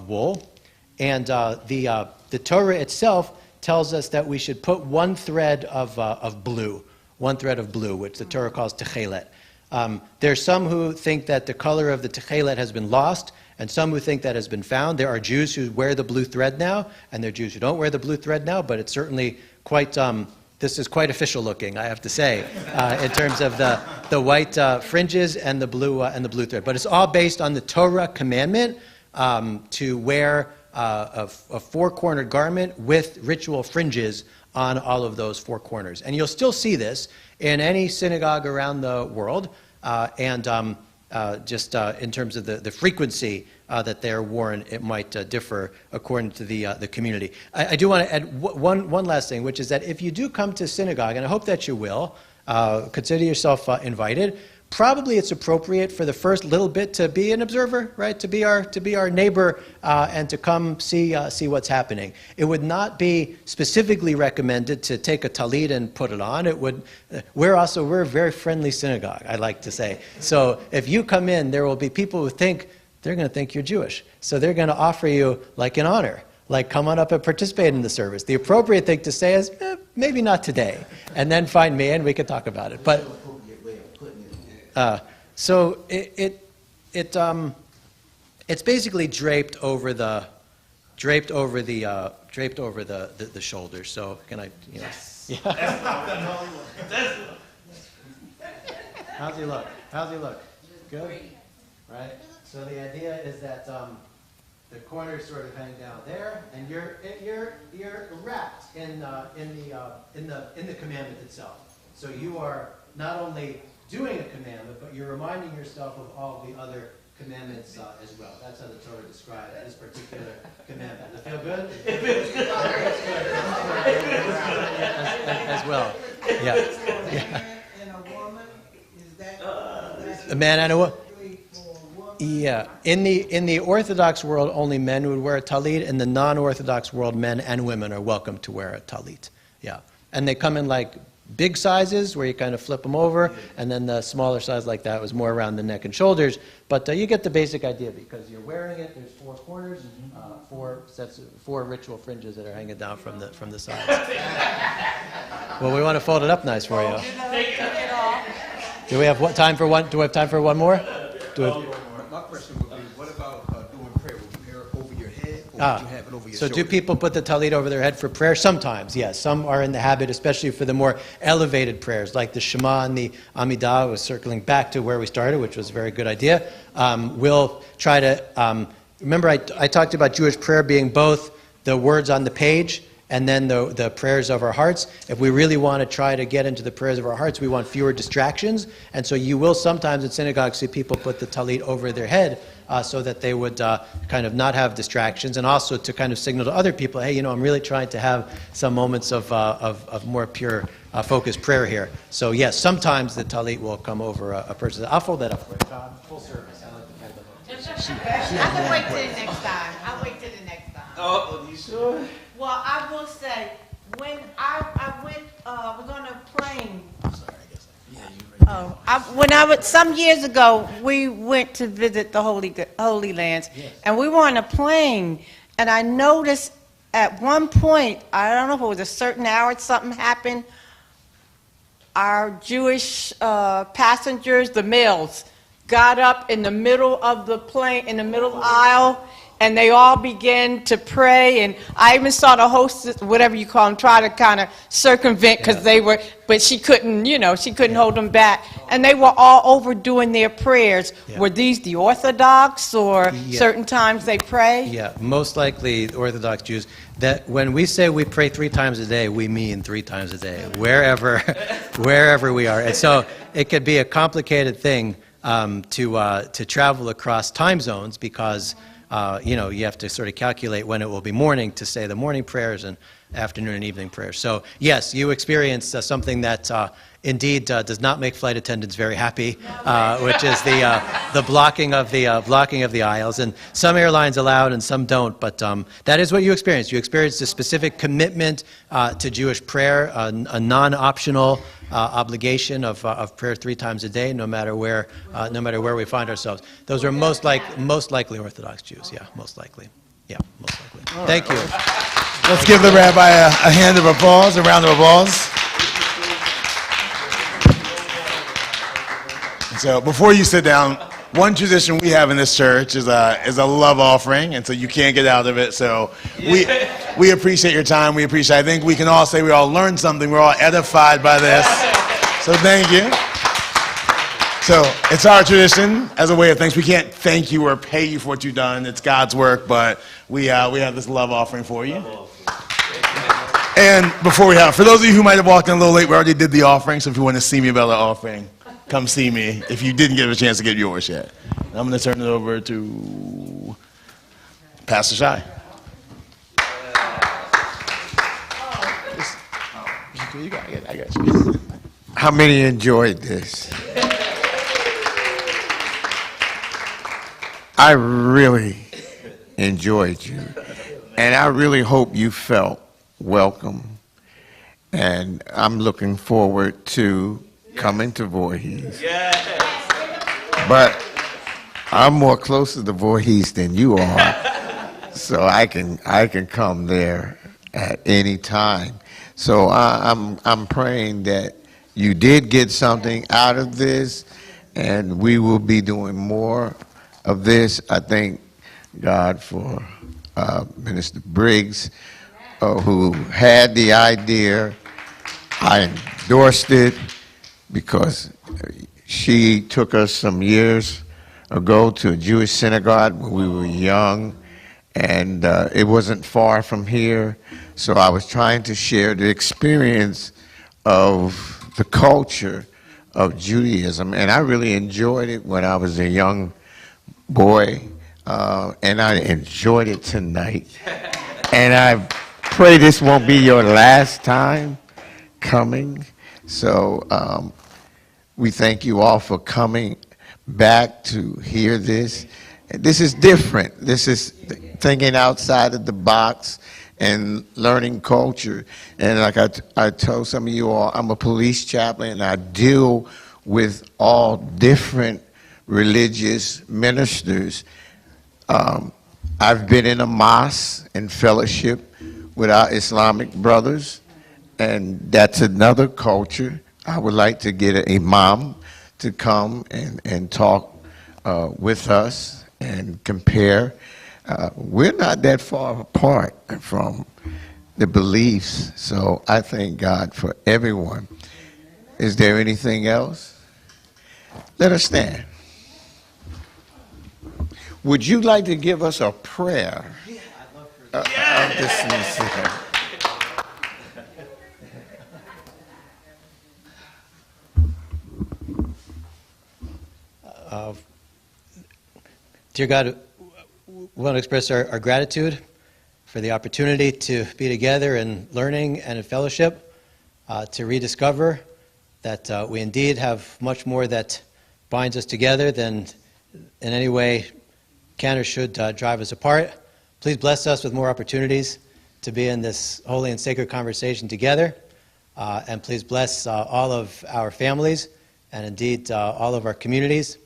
wool, and the Torah itself tells us that we should put one thread of blue, which the Torah calls techelet. There's some who think that the color of the techelet has been lost, and some who think that has been found. There are Jews who wear the blue thread now, and there are Jews who don't wear the blue thread now, but it's certainly quite, this is quite official looking, I have to say, in terms of the white fringes and the blue thread. But it's all based on the Torah commandment to wear a 4-cornered garment with ritual fringes on all of those 4 corners. And you'll still see this in any synagogue around the world, and just in terms of the frequency that they're worn, it might differ according to the community. I do want to add one last thing, which is that if you do come to synagogue, and I hope that you will, consider yourself invited. Probably it's appropriate for the first little bit to be an observer, right? To be our neighbor and to come see what's happening. It would not be specifically recommended to take a talit and put it on. We're a very friendly synagogue, I like to say. So if you come in, there will be people who they're going to think you're Jewish. So they're going to offer you like an honor, like come on up and participate in the service. The appropriate thing to say is maybe not today, and then find me and we can talk about it. But so it's basically draped over the shoulders. So can I? Yes. Yeah. How's he look? Good. Right. So the idea is that the corners sort of hang down there, and you're wrapped in the commandment itself. So you are not only doing a commandment, but you're reminding yourself of all the other commandments as well. That's how the Torah describes this particular commandment. Does it feel good? It feels good. As well. Yeah.
And a woman,
A man and a woman. Yeah, in the Orthodox world, only men would wear a talit. In the non-Orthodox world, men and women are welcome to wear a talit. Yeah, and they come in like big sizes where you kind of flip them over, and then the smaller size like that was more around the neck and shoulders. But you get the basic idea because you're wearing it. There's four corners, four ritual fringes that are hanging down from the sides. Well, we want to fold it up nice for you. Do we have time for one? Do we have time for one more?
My question would be, what about doing prayer? Would you wear it over your head, or would you have it over your
So
shoulder?
do people put the talit over their head for prayer? Sometimes, yes. Some are in the habit, especially for the more elevated prayers, like the Shema and the Amidah. Was circling back to where we started, which was a very good idea. We'll try to, remember I talked about Jewish prayer being both the words on the page and then the prayers of our hearts. If we really want to try to get into the prayers of our hearts, we want fewer distractions. And so you will sometimes in synagogue see people put the talit over their head so that they would kind of not have distractions, and also to kind of signal to other people, hey, I'm really trying to have some moments of more pure focused prayer here. So yes, sometimes the talit will come over a person. I'll fold that up for you, John. Full service. I like the
I can wait till the next time. I'll wait till the next time.
Oh, you sure?
Well, I will say, when I went, was on a plane. Some years ago, we went to visit the Holy Lands, and we were on a plane, and I noticed at one point, I don't know if it was a certain hour, something happened. Our Jewish passengers, the males, got up in the middle of the plane, in the middle aisle, and they all began to pray, and I even saw the hostess, whatever you call them, try to kind of circumvent because they were, but she couldn't, she couldn't hold them back. And they were all overdoing their prayers.
Yeah.
Were these the Orthodox, or certain times they pray?
Yeah, most likely Orthodox Jews. That when we say we pray 3 times a day, we mean 3 times a day, wherever we are. And so it could be a complicated thing to travel across time zones because you have to sort of calculate when it will be morning to say the morning prayers and afternoon and evening prayers. So yes, you experience something that indeed does not make flight attendants very happy, which is the blocking of the aisles. And some airlines allow it and some don't, but that is what you experience. You experience a specific commitment to Jewish prayer, a non-optional obligation of prayer 3 times a day, no matter where we find ourselves. Those are most likely Orthodox Jews. Yeah, most likely. Yeah, most likely. Thank you.
Let's give the rabbi a hand of applause, a round of applause. And so before you sit down, one tradition we have in this church is a love offering, and so you can't get out of it. So we appreciate your time. We appreciate. I think we can all say we all learned something. We're all edified by this. So thank you. So it's our tradition as a way of thanks. We can't thank you or pay you for what you've done. It's God's work, but we have this love offering for you. And before for those of you who might have walked in a little late, we already did the offering. So if you want to see me about the offering, come see me if you didn't get a chance to get yours yet. I'm going to turn it over to Pastor Shai. I got you.
How many enjoyed this? I really enjoyed you, and I really hope you felt welcome, and I'm looking forward to coming to Voorhees. But I'm more closer to Voorhees than you are, so I can come there at any time. So I'm praying that you did get something out of this, and we will be doing more of this. I thank God for Minister Briggs, who had the idea. I endorsed it because she took us some years ago to a Jewish synagogue when we were young, and it wasn't far from here. So I was trying to share the experience of the culture of Judaism, and I really enjoyed it when I was a young boy, and I enjoyed it tonight. And I pray this won't be your last time coming. So we thank you all for coming. back to hear this. This is different. This is thinking outside of the box and learning culture. And like I told some of you all, I'm a police chaplain, and I deal with all different religious ministers. I've been in a mosque and fellowship with our Islamic brothers, and that's another culture. I would like to get an imam to come and talk with us and compare. We're not that far apart from the beliefs, so I thank God for everyone. Is there anything else? Let us stand. Would you like to give us a prayer? Yeah, I'd love for this sincere.
Dear God, we want to express our gratitude for the opportunity to be together in learning and in fellowship, to rediscover that we indeed have much more that binds us together than in any way can or should drive us apart. Please bless us with more opportunities to be in this holy and sacred conversation together. And please bless all of our families and indeed all of our communities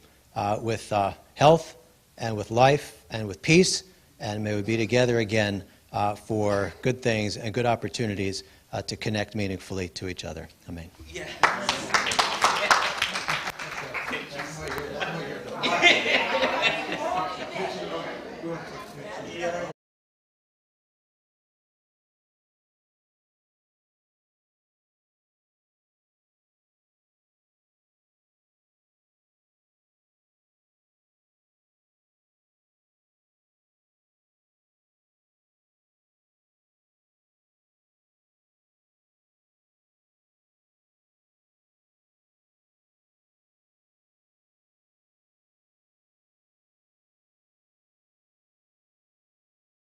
with health and with life and with peace. And may we be together again for good things and good opportunities to connect meaningfully to each other. Amen.
Yeah.